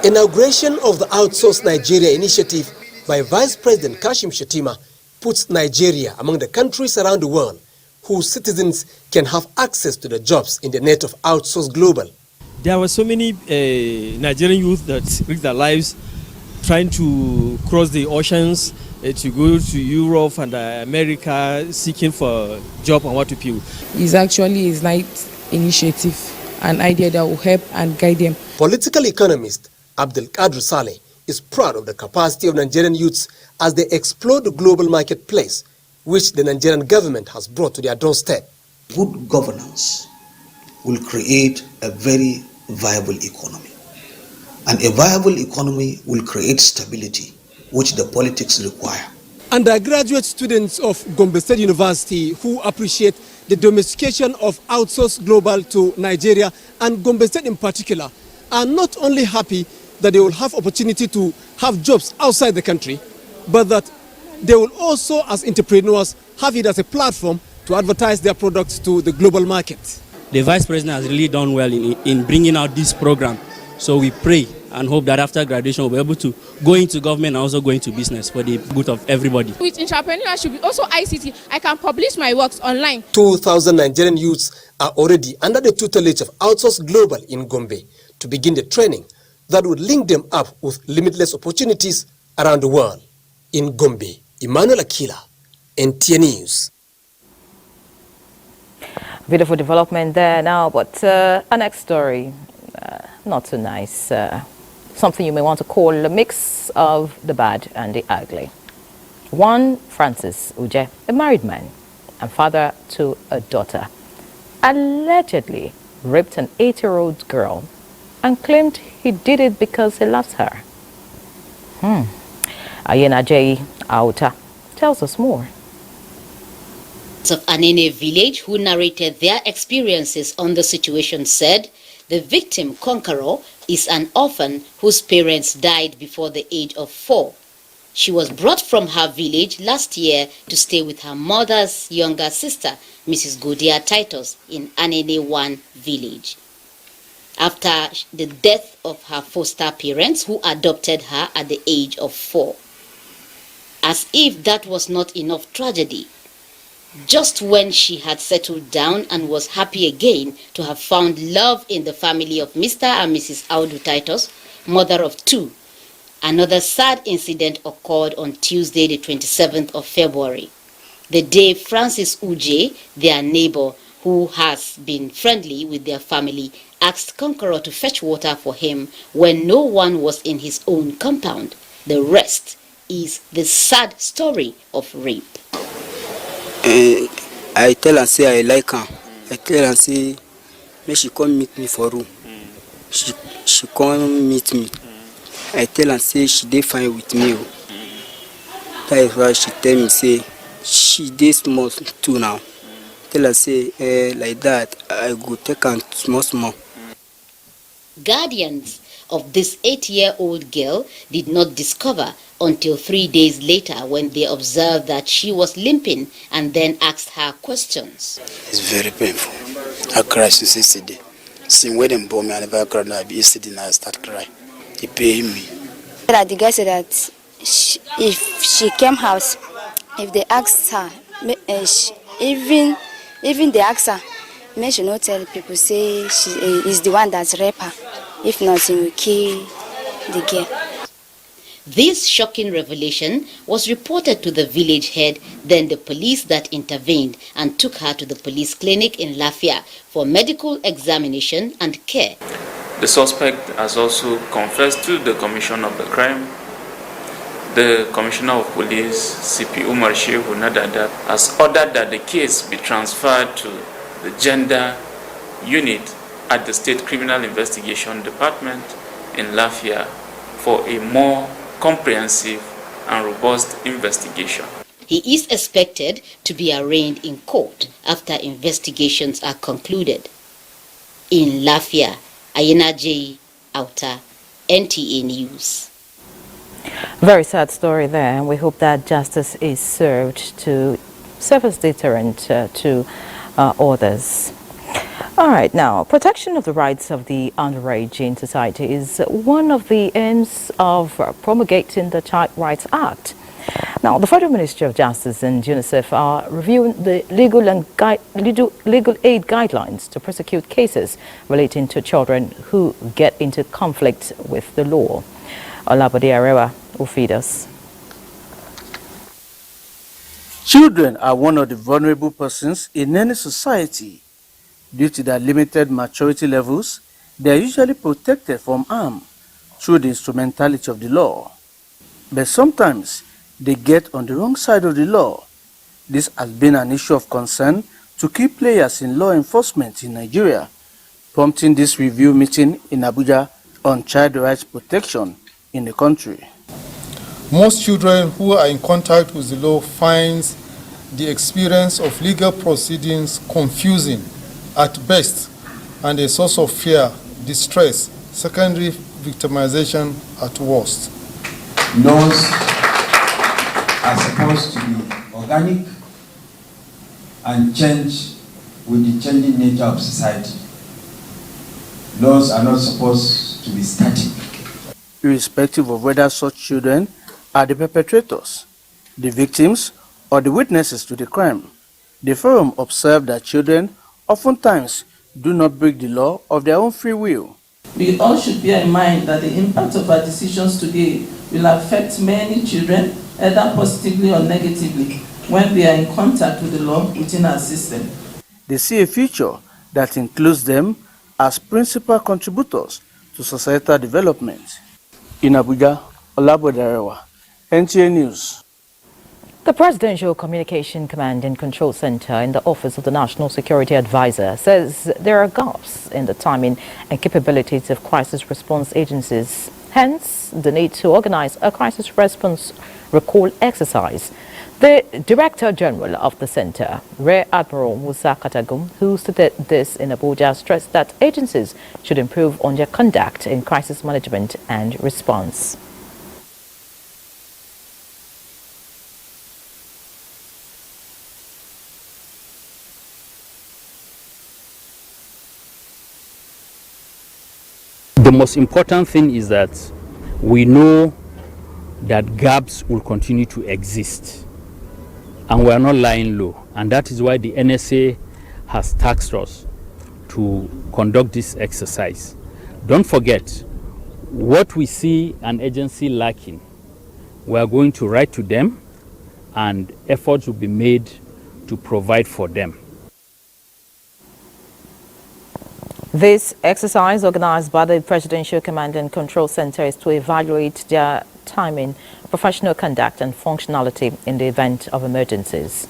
Inauguration of the Outsourced Nigeria initiative by Vice President Kashim Shettima puts Nigeria among the countries around the world whose citizens can have access to the jobs in the net of Outsourced Global. There were so many Nigerian youth that risked their lives trying to cross the oceans to go to Europe and America seeking for a job and what to do. It's actually a nice initiative, an idea that will help and guide them. Political economist Abdul Qadir Saleh is proud of the capacity of Nigerian youths as they explore the global marketplace, which the Nigerian government has brought to their doorstep. Good governance will create a very viable economy. And a viable economy will create stability, which the politics require. Undergraduate students of Gombe State University who appreciate the domestication of Outsourced Global to Nigeria and Gombe State in particular are not only happy that they will have opportunity to have jobs outside the country, but that they will also, as entrepreneurs, have it as a platform to advertise their products to the global market. The Vice President has really done well in bringing out this program. So we pray and hope that after graduation we'll be able to go into government and also go into business for the good of everybody. With entrepreneurship, also ICT, I can publish my works online. 2,000 Nigerian youths are already under the tutelage of Outsourced Global in Gombe to begin the training that would link them up with limitless opportunities around the world. In Gombe, Emmanuel Akila, NTA News. Beautiful development there now, but our next story, not so nice. Something you may want to call a mix of the bad and the ugly. One Francis Uje, a married man and father to a daughter, allegedly raped an 8-year-old girl and claimed he did it because he loves her. Ayena J. Auta tells us more. Of Anene village who narrated their experiences on the situation said the victim, Conqueror, is an orphan whose parents died before the age of 4. She was brought from her village last year to stay with her mother's younger sister, Mrs. Godia Titus, in Anene 1 village. After the death of her foster parents who adopted her at the age of 4. As if that was not enough tragedy, just when she had settled down and was happy again to have found love in the family of Mr. and Mrs. Audu Titus, mother of two, another sad incident occurred on Tuesday, the 27th of February, the day Francis Uje, their neighbor who has been friendly with their family, asked Conqueror to fetch water for him when no one was in his own compound. The rest is the sad story of rape. I tell her say I like her. I tell her say make she come meet me for room. She come meet me. I tell her say she dey fine with me. That is why she tell me say she dey small too now. Tell her say like that I go take her small. Guardians of this 8-year-old girl did not discover until 3 days later when they observed that she was limping and then asked her questions. It's very painful. I cry since yesterday. Since when they bought me, I never cried. Now yesterday now I start crying. He paid me. The guy said that if she came house, if they asked her, even they asked her, may she not tell people say she is the one that's raped her. If not, he will kill the girl. This shocking revelation was reported to the village head, then the police that intervened and took her to the police clinic in Lafia for medical examination and care. The suspect has also confessed to the commission of the crime. The Commissioner of Police, CP Umar Shehu Nadada, has ordered that the case be transferred to the gender unit at the State Criminal Investigation Department in Lafia for a more comprehensive and robust investigation. He is expected to be arraigned in court after investigations are concluded. In Lafia, Ayena J. Outa, NTA News. Very sad story there, and we hope that justice is served to serve as deterrent to others. All right, now, protection of the rights of the underage in society is one of the aims of promulgating the Child Rights Act. Now, the Federal Ministry of Justice and UNICEF are reviewing the legal aid guidelines to prosecute cases relating to children who get into conflict with the law. Olabode Arewa will feed us. Children are one of the vulnerable persons in any society. Due to their limited maturity levels, they are usually protected from harm through the instrumentality of the law. But sometimes they get on the wrong side of the law. This has been an issue of concern to key players in law enforcement in Nigeria, prompting this review meeting in Abuja on child rights protection in the country. Most children who are in contact with the law find the experience of legal proceedings confusing at best and a source of fear, distress, secondary victimization at worst. Laws are supposed to be organic and change with the changing nature of society. Laws are not supposed to be static. Irrespective of whether such children are the perpetrators, the victims, or the witnesses to the crime, the forum observed that children oftentimes do not break the law of their own free will. We all should bear in mind that the impact of our decisions today will affect many children, either positively or negatively, when they are in contact with the law within our system. They see a future that includes them as principal contributors to societal development. In Abuja, Olabode Arewa, NTA News. The Presidential Communication Command and Control Center in the Office of the National Security Advisor says there are gaps in the timing and capabilities of crisis response agencies, hence the need to organize a crisis response recall exercise. The Director General of the Center, Rear Admiral Musa Katagum, who stated this in Abuja, stressed that agencies should improve on their conduct in crisis management and response. The most important thing is that we know that gaps will continue to exist. And we are not lying low. And that is why the NSA has tasked us to conduct this exercise. Don't forget, what we see an agency lacking, we are going to write to them and efforts will be made to provide for them. This exercise, organized by the Presidential Command and Control Center, is to evaluate their timing, professional conduct, and functionality in the event of emergencies.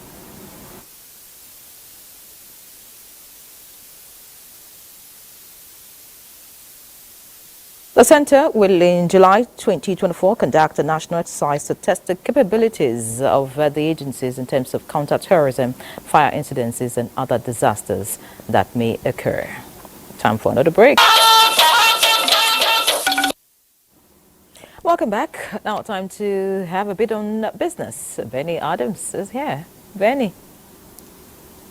The center will, in July 2024, conduct a national exercise to test the capabilities of the agencies in terms of counter-terrorism, fire incidences, and other disasters that may occur. Time for another break. Welcome back. Now time to have a bit on business. Benny Adams is here. Benny.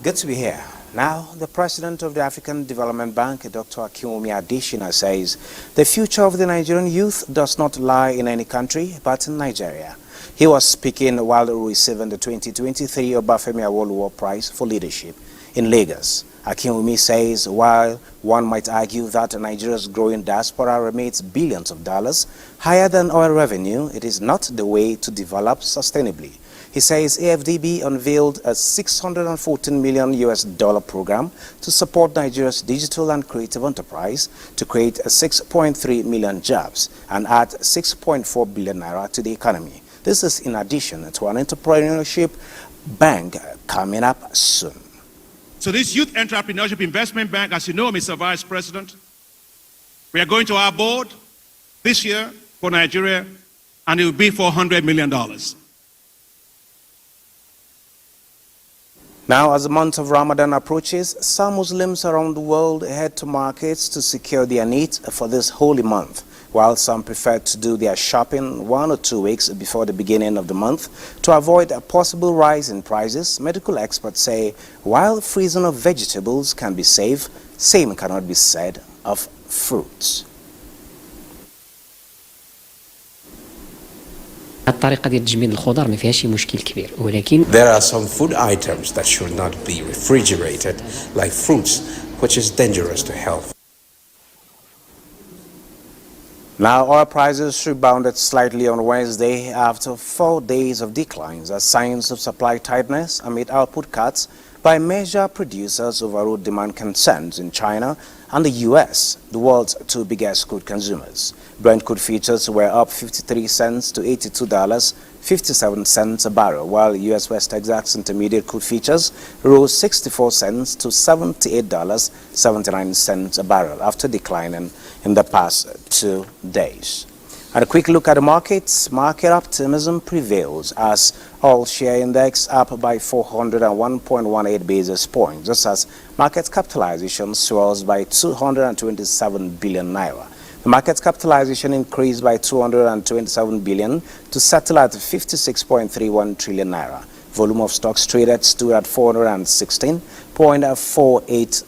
Good to be here. Now, the president of the African Development Bank, Dr. Akinwumi Adesina, says the future of the Nigerian youth does not lie in any country but in Nigeria. He was speaking while receiving the 2023 Obafemi Awolowo Prize for Leadership in Lagos. Akinwumi says while one might argue that Nigeria's growing diaspora remains billions of dollars higher than oil revenue, it is not the way to develop sustainably. He says AFDB unveiled a $614 million program to support Nigeria's digital and creative enterprise to create 6.3 million jobs and add 6.4 billion naira to the economy. This is in addition to an entrepreneurship bank coming up soon. So this Youth Entrepreneurship Investment Bank, as you know, Mr. Vice President, we are going to our board this year for Nigeria, and it will be for $100 million. Now, as the month of Ramadan approaches, some Muslims around the world head to markets to secure their needs for this holy month, while some prefer to do their shopping 1 or 2 weeks before the beginning of the month to avoid a possible rise in prices. Medical experts say while freezing of vegetables can be safe, same cannot be said of fruits. الطريقة ديال تجميد الخضر ما فيهاش مشكل كبير ولكن There are some food items that should not be refrigerated, like fruits, which is dangerous to health. Now, oil prices rebounded slightly on Wednesday after 4 days of declines as signs of supply tightness amid output cuts by major producers overrode demand concerns in China and the U.S., the world's two biggest crude consumers. Brent crude futures were up 53 cents to $82.57 a barrel, while U.S. West Texas Intermediate crude futures rose 64 cents to $78.79 a barrel after declining in the past 2 days. And a quick look at the markets. Market optimism prevails as all share index up by 401.18 basis points, just as market capitalization swells by 227 billion naira. The market capitalization increased by 227 billion to settle at 56.31 trillion naira. Volume of stocks traded stood at 416.48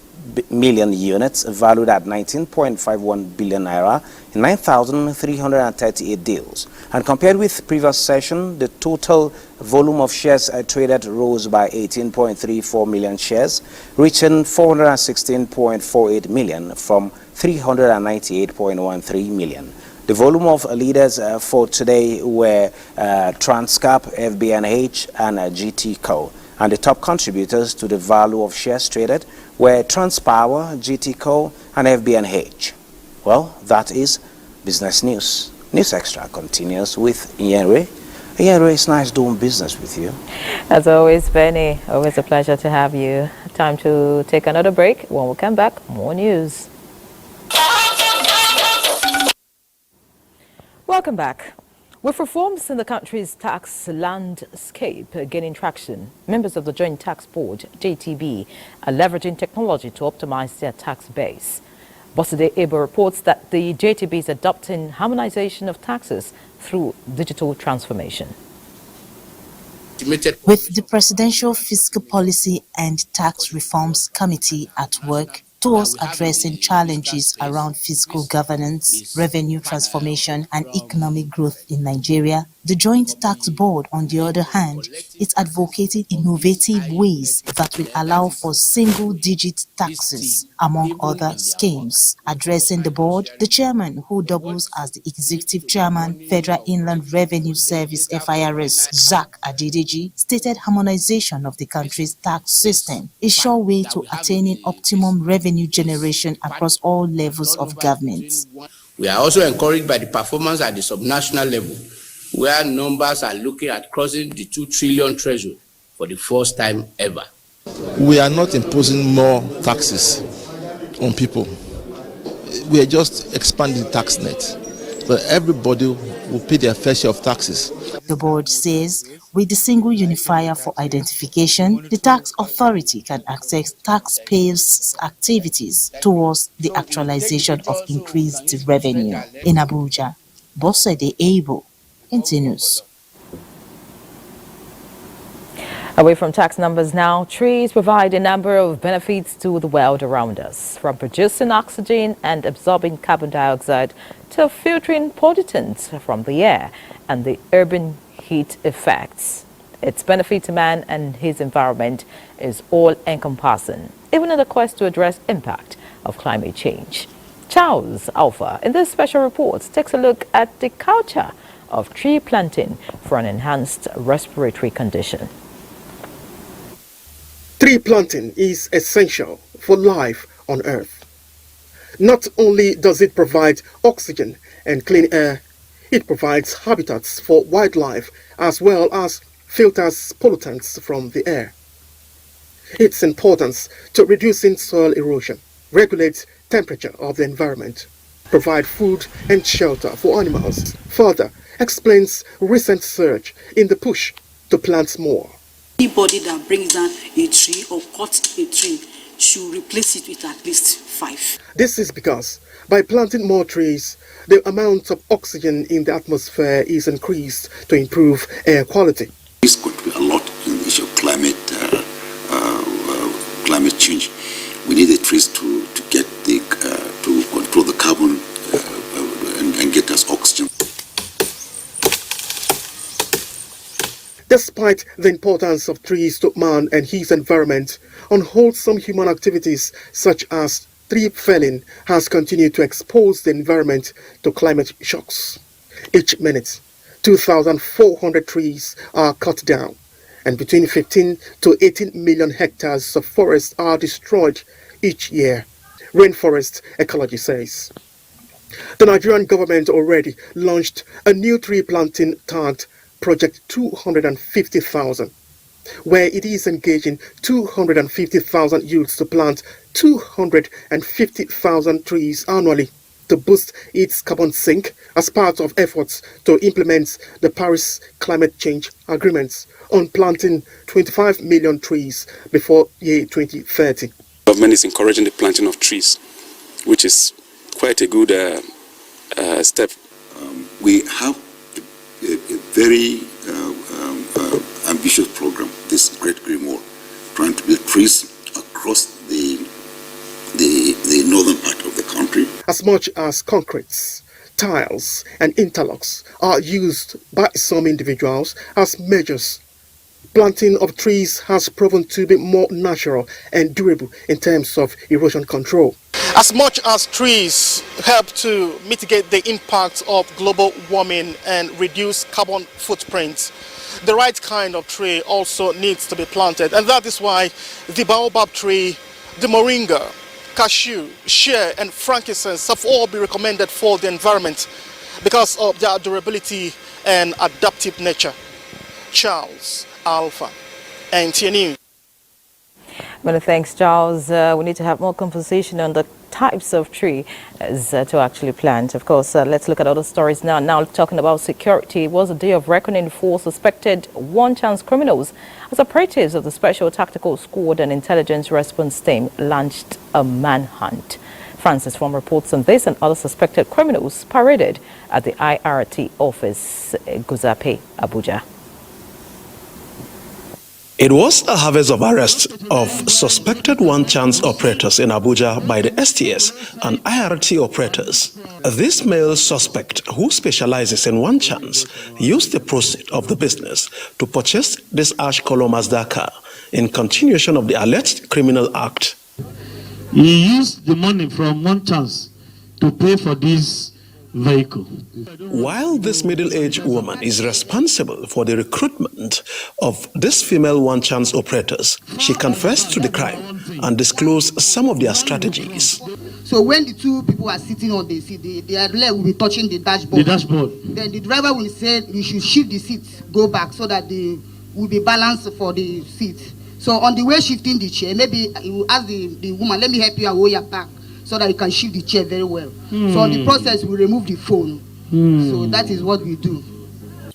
million units, valued at 19.51 billion naira in 9,338 deals. And compared with previous session, the total volume of shares traded rose by 18.34 million shares, reaching 416.48 million from 398.13 million. The volume of leaders for today were Transcap, FBNH, and GTCO. And the top contributors to the value of shares traded were Transpower, GTCO, and FBNH. Well, that is business news. News Extra continues with Yenre. Yenre, it's nice doing business with you. As always, Benny, always a pleasure to have you. Time to take another break. When we come back, more news. Welcome back. With reforms in the country's tax landscape gaining traction, members of the Joint Tax Board, JTB, are leveraging technology to optimize their tax base. Boside Ebo reports that the JTB is adopting harmonization of taxes through digital transformation. With the Presidential Fiscal Policy and Tax Reforms Committee at work towards addressing challenges around fiscal governance, revenue transformation, and economic growth in Nigeria, The Joint Tax Board, on the other hand, is advocating innovative ways that will allow for single-digit taxes, among other schemes. Addressing the board, the chairman, who doubles as the executive chairman, Federal Inland Revenue Service (FIRS), Zach Adedeji, stated harmonization of the country's tax system is a sure way to attaining optimum revenue generation across all levels of government. We are also encouraged by the performance at the subnational level, where numbers are looking at crossing the 2 trillion threshold for the first time ever. We are not imposing more taxes on people. We are just expanding the tax net. So everybody will pay their fair share of taxes. The board says with the single unifier for identification, the tax authority can access taxpayers' activities towards the actualization of increased revenue. In Abuja, Bosede Able, NTA News. Away from tax numbers now, trees provide a number of benefits to the world around us, from producing oxygen and absorbing carbon dioxide to filtering pollutants from the air and the urban heat effects. Its benefit to man and his environment is all-encompassing, even in the quest to address impact of climate change. Charles Alpha, in this special report, takes a look at the culture of tree planting for an enhanced respiratory condition. Tree planting is essential for life on Earth. Not only does it provide oxygen and clean air, it provides habitats for wildlife as well as filters pollutants from the air. Its importance to reducing soil erosion, regulate temperature of the environment, provide food and shelter for animals, further explains recent surge in the push to plant more. Anybody that brings down a tree or cuts a tree should replace it with at least 5. This is because by planting more trees, the amount of oxygen in the atmosphere is increased to improve air quality. This could be a lot in the issue of climate change. We need the trees to get to control the carbon and get us oxygen. Despite the importance of trees to man and his environment, unwholesome human activities such as tree felling has continued to expose the environment to climate shocks. Each minute, 2,400 trees are cut down, and between 15 to 18 million hectares of forest are destroyed each year, Rainforest Ecology says. The Nigerian government already launched a new tree planting tagged Project 250,000, where it is engaging 250,000 youths to plant 250,000 trees annually to boost its carbon sink as part of efforts to implement the Paris Climate Change Agreements on planting 25 million trees before year 2030. The government is encouraging the planting of trees, which is quite a good step. We have a very ambitious program, this Great Green Wall, trying to build trees across the northern part of the country. As much as concretes, tiles and interlocks are used by some individuals as measures, planting of trees has proven to be more natural and durable in terms of erosion control. As much as trees help to mitigate the impact of global warming and reduce carbon footprints, the right kind of tree also needs to be planted. And that is why the baobab tree, the moringa, cashew, shea and frankincense have all been recommended for the environment because of their durability and adaptive nature. Charles Alpha, NTA News. Many thanks, Charles. We need to have more conversation on the types of tree to actually plant. Of course, let's look at other stories now. Now talking about security, it was a day of reckoning for suspected one-chance criminals as operatives of the Special Tactical Squad and Intelligence Response Team launched a manhunt. Francis Form reports on this and other suspected criminals paraded at the IRT office, Guzape, Abuja. It was a harvest of arrests of suspected one-chance operators in Abuja by the STS and IRT operators. This male suspect, who specializes in one-chance, used the proceeds of the business to purchase this ash-color Mazda car in continuation of the alleged criminal act. He used the money from one-chance to pay for this vehicle. While this middle-aged woman is responsible for the recruitment of these female one-chance operators, she confessed to the crime and disclosed some of their strategies. So when the two people are sitting on the seat, their leg will be touching the dashboard. Then the driver will say you should shift the seat, go back, so that they will be balanced for the seat. So on the way shifting the chair, maybe you will ask the woman, let me help you and hold your back, so that you can shift the chair very well. So on the process, we remove the phone. So that is what we do.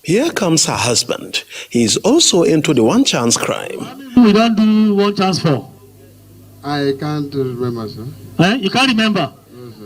Here comes her husband. He is also into the one-chance crime. We don't do one-chance for. I can't remember, sir. You can't remember?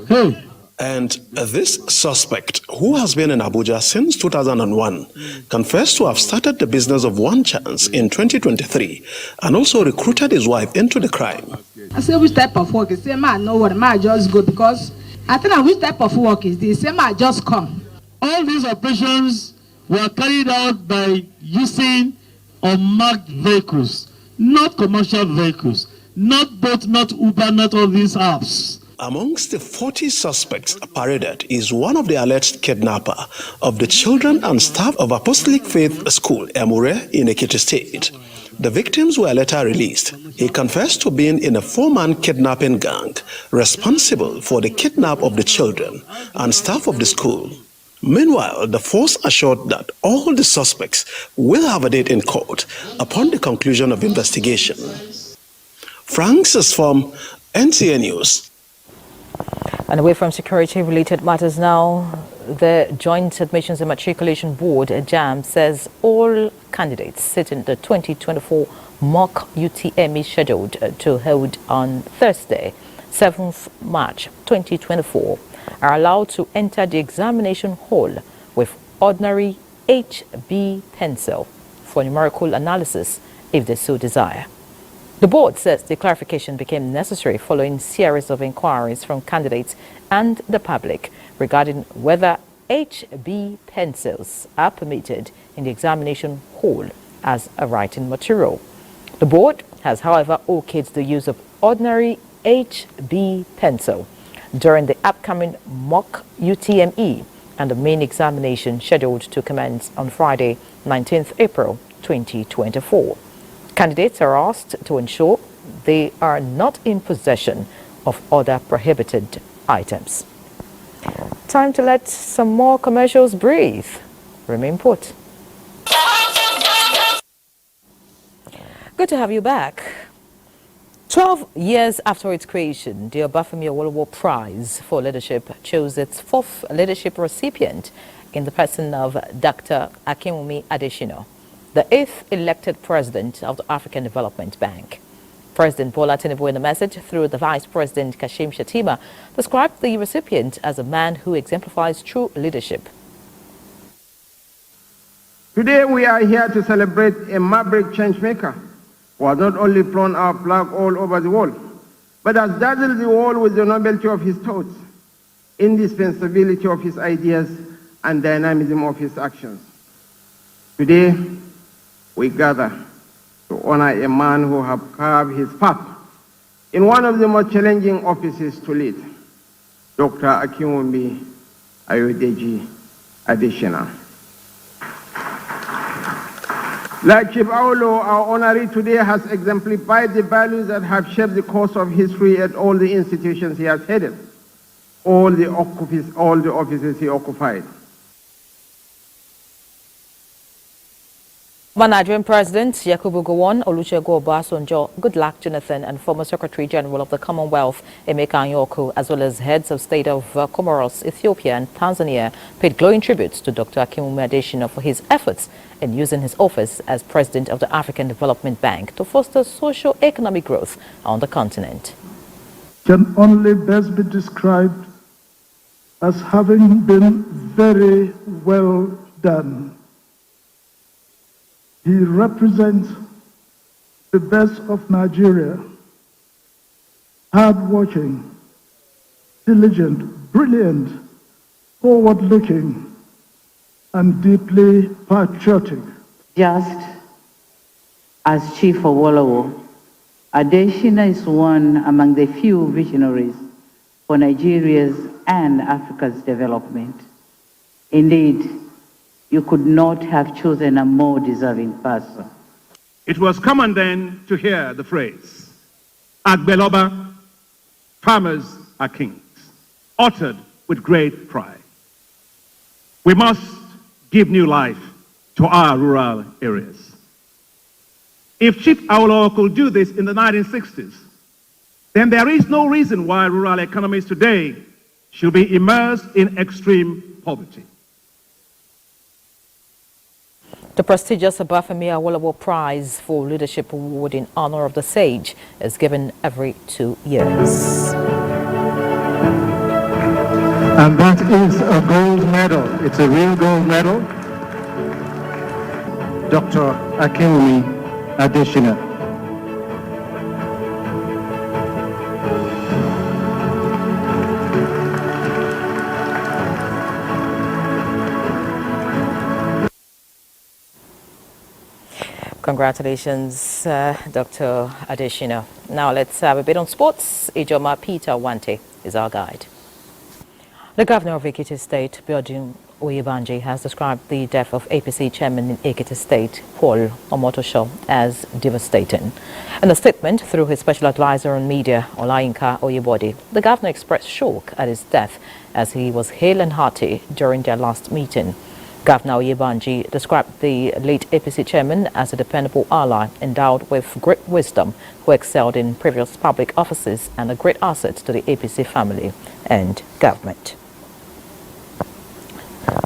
Hey. And this suspect, who has been in Abuja since 2001, confessed to have started the business of one-chance in 2023 and also recruited his wife into the crime. I say, which type of work? He say, man, no what, man, just go, because I think which type of work is this? He say, man, just come. All these operations were carried out by using unmarked vehicles, not commercial vehicles, not boat, not Uber, not all these apps. Amongst the 40 suspects paraded is one of the alleged kidnapper of the children and staff of Apostolic Faith School, Emure, in Ekiti State. The victims were later released. He confessed to being in a 4-man kidnapping gang responsible for the kidnap of the children and staff of the school. Meanwhile, the force assured that all the suspects will have a date in court upon the conclusion of investigation. Francis from NTA News. And away from security-related matters now, the Joint Admissions and Matriculation Board, JAMB, says all candidates sitting the 2024 mock UTME scheduled to hold on Thursday, 7th March 2024, are allowed to enter the examination hall with ordinary HB pencil for numerical analysis if they so desire. The board says the clarification became necessary following a series of inquiries from candidates and the public regarding whether HB pencils are permitted in the examination hall as a writing material. The board has, however, okayed the use of ordinary HB pencil during the upcoming mock UTME and the main examination scheduled to commence on Friday, 19th April 2024. Candidates are asked to ensure they are not in possession of other prohibited items. Time to let some more commercials breathe. Remain put. Good to have you back. 12 years after its creation, the Obafemi Awolowo Prize for Leadership chose its 4th leadership recipient in the person of Dr. Akinwumi Adesina, the 8th elected president of the African Development Bank. President Bola Tinubu, in a message through the Vice President Kashim Shettima, described the recipient as a man who exemplifies true leadership. Today we are here to celebrate a maverick changemaker who has not only flown our flag all over the world, but has dazzled the world with the nobility of his thoughts, indispensability of his ideas, and dynamism of his actions. Today, we gather to honor a man who has carved his path in one of the most challenging offices to lead, Dr. Akinwumi Ayodeji Adesina. Like Chief Aulo, our honoree today has exemplified the values that have shaped the course of history at all the institutions he has headed, all the offices he occupied. Nigerian President Yakubu Gowon, Olusegun Obasanjo, Goodluck Jonathan, and former Secretary General of the Commonwealth Emeka Anyoko, as well as heads of state of Comoros, Ethiopia, and Tanzania, paid glowing tributes to Dr. Akinwumi Adesina for his efforts in using his office as president of the African Development Bank to foster socio-economic growth on the continent. Can only best be described as having been very well done. He represents the best of Nigeria, hard-working, diligent, brilliant, forward-looking, and deeply patriotic. Just as Chief of Wolowo, Adesina is one among the few visionaries for Nigeria's and Africa's development. Indeed, you could not have chosen a more deserving person. It was common then to hear the phrase, Agbeloba, farmers are kings, uttered with great pride. We must give new life to our rural areas. If Chief Awolowo could do this in the 1960s, then there is no reason why rural economies today should be immersed in extreme poverty. The prestigious Obafemi Awolowo Prize for Leadership Award in honor of the sage is given every 2 years. And that is a gold medal. It's a real gold medal. Dr. Akinwumi Adesina. Congratulations, Dr. Adesina. Now let's have a bit on sports. Ijoma Peter Wante is our guide. The governor of Ekiti State, Biodun Oyebanji, has described the death of APC chairman in Ekiti State, Paul Omotosho, as devastating. In a statement through his special advisor on media, Olayinka Oyebode, the governor expressed shock at his death as he was hale and hearty during their last meeting. Governor Oyebanji described the late APC chairman as a dependable ally endowed with great wisdom who excelled in previous public offices and a great asset to the APC family and government.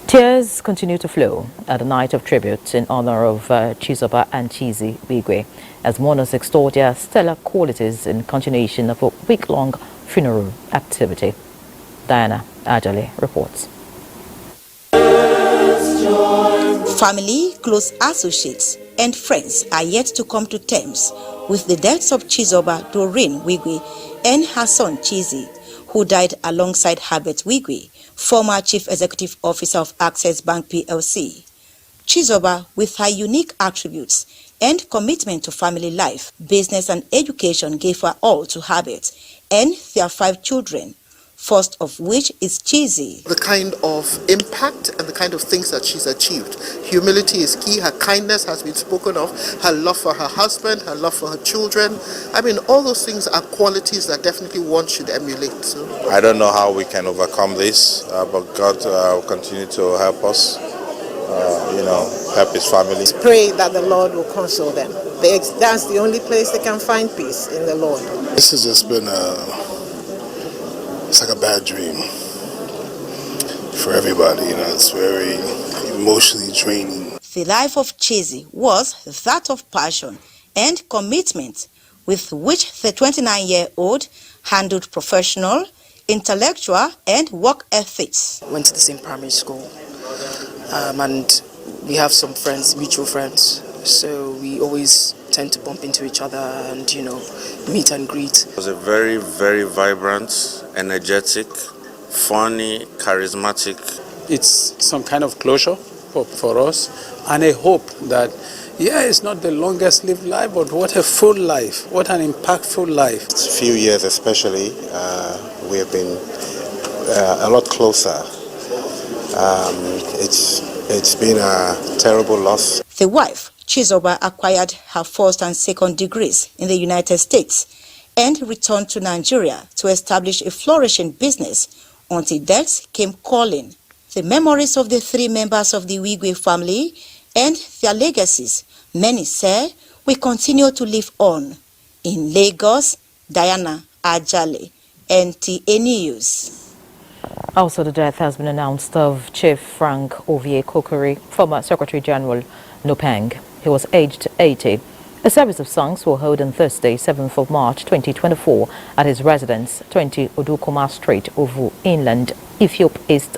Tears continue to flow at the night of tribute in honor of Chizoba and Chizi Wigwe as mourners extol their stellar qualities in continuation of a week-long funeral activity. Diana Ajale reports. Family, close associates, and friends are yet to come to terms with the deaths of Chizoba Doreen Wigwe and her son Chizi, who died alongside Herbert Wigwe, former Chief Executive Officer of Access Bank PLC. Chizoba, with her unique attributes and commitment to family life, business and education, gave her all to Herbert and their 5 children, first of which is Chizi. The kind of impact and the kind of things that she's achieved. Humility is key. Her kindness has been spoken of. Her love for her husband, her love for her children. I mean, all those things are qualities that definitely one should emulate. So I don't know how we can overcome this, but God will continue to help us, help his family. Pray that the Lord will console them. That's the only place they can find peace, in the Lord. This has just been it's like a bad dream for everybody, it's very emotionally draining. The life of Chizi was that of passion and commitment with which the 29-year-old handled professional, intellectual, and work ethics. Went to the same primary school, and we have some friends, mutual friends, so we always tend to bump into each other and, meet and greet. It was a very, very vibrant, energetic, funny, charismatic. It's some kind of closure for us, and I hope that, it's not the longest lived life, but what a full life, what an impactful life. It's a few years especially, we have been a lot closer. It's been a terrible loss. The wife, Chizoba, acquired her first and second degrees in the United States and returned to Nigeria to establish a flourishing business until death came calling. The memories of the 3 members of the Wigwe family and their legacies, many say, will continue to live on. In Lagos, Diana Ajale, NTA News. Also, the death has been announced of Chief Frank Ovie Kokori, former Secretary General Nopeng. He was aged 80. A service of songs will hold on Thursday, 7th of March 2024 at his residence, 20 Odukuma Street, Ovu Inland, Ethiop East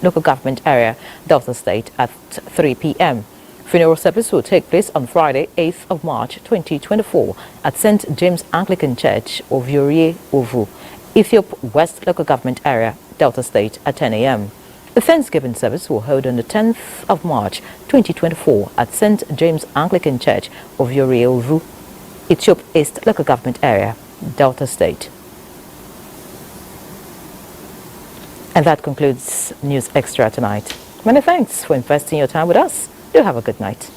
Local Government Area, Delta State at 3 p.m. Funeral service will take place on Friday, 8th of March 2024 at St. James Anglican Church, Ovurie, Ovu, Ethiopia West Local Government Area, Delta State at 10 a.m. The Thanksgiving service will hold on the 10th of March 2024 at St. James Anglican Church, Ovurie, Ovu, Ethiopia East Local Government Area, Delta State. And that concludes News Extra tonight. Many thanks for investing your time with us. Do have a good night.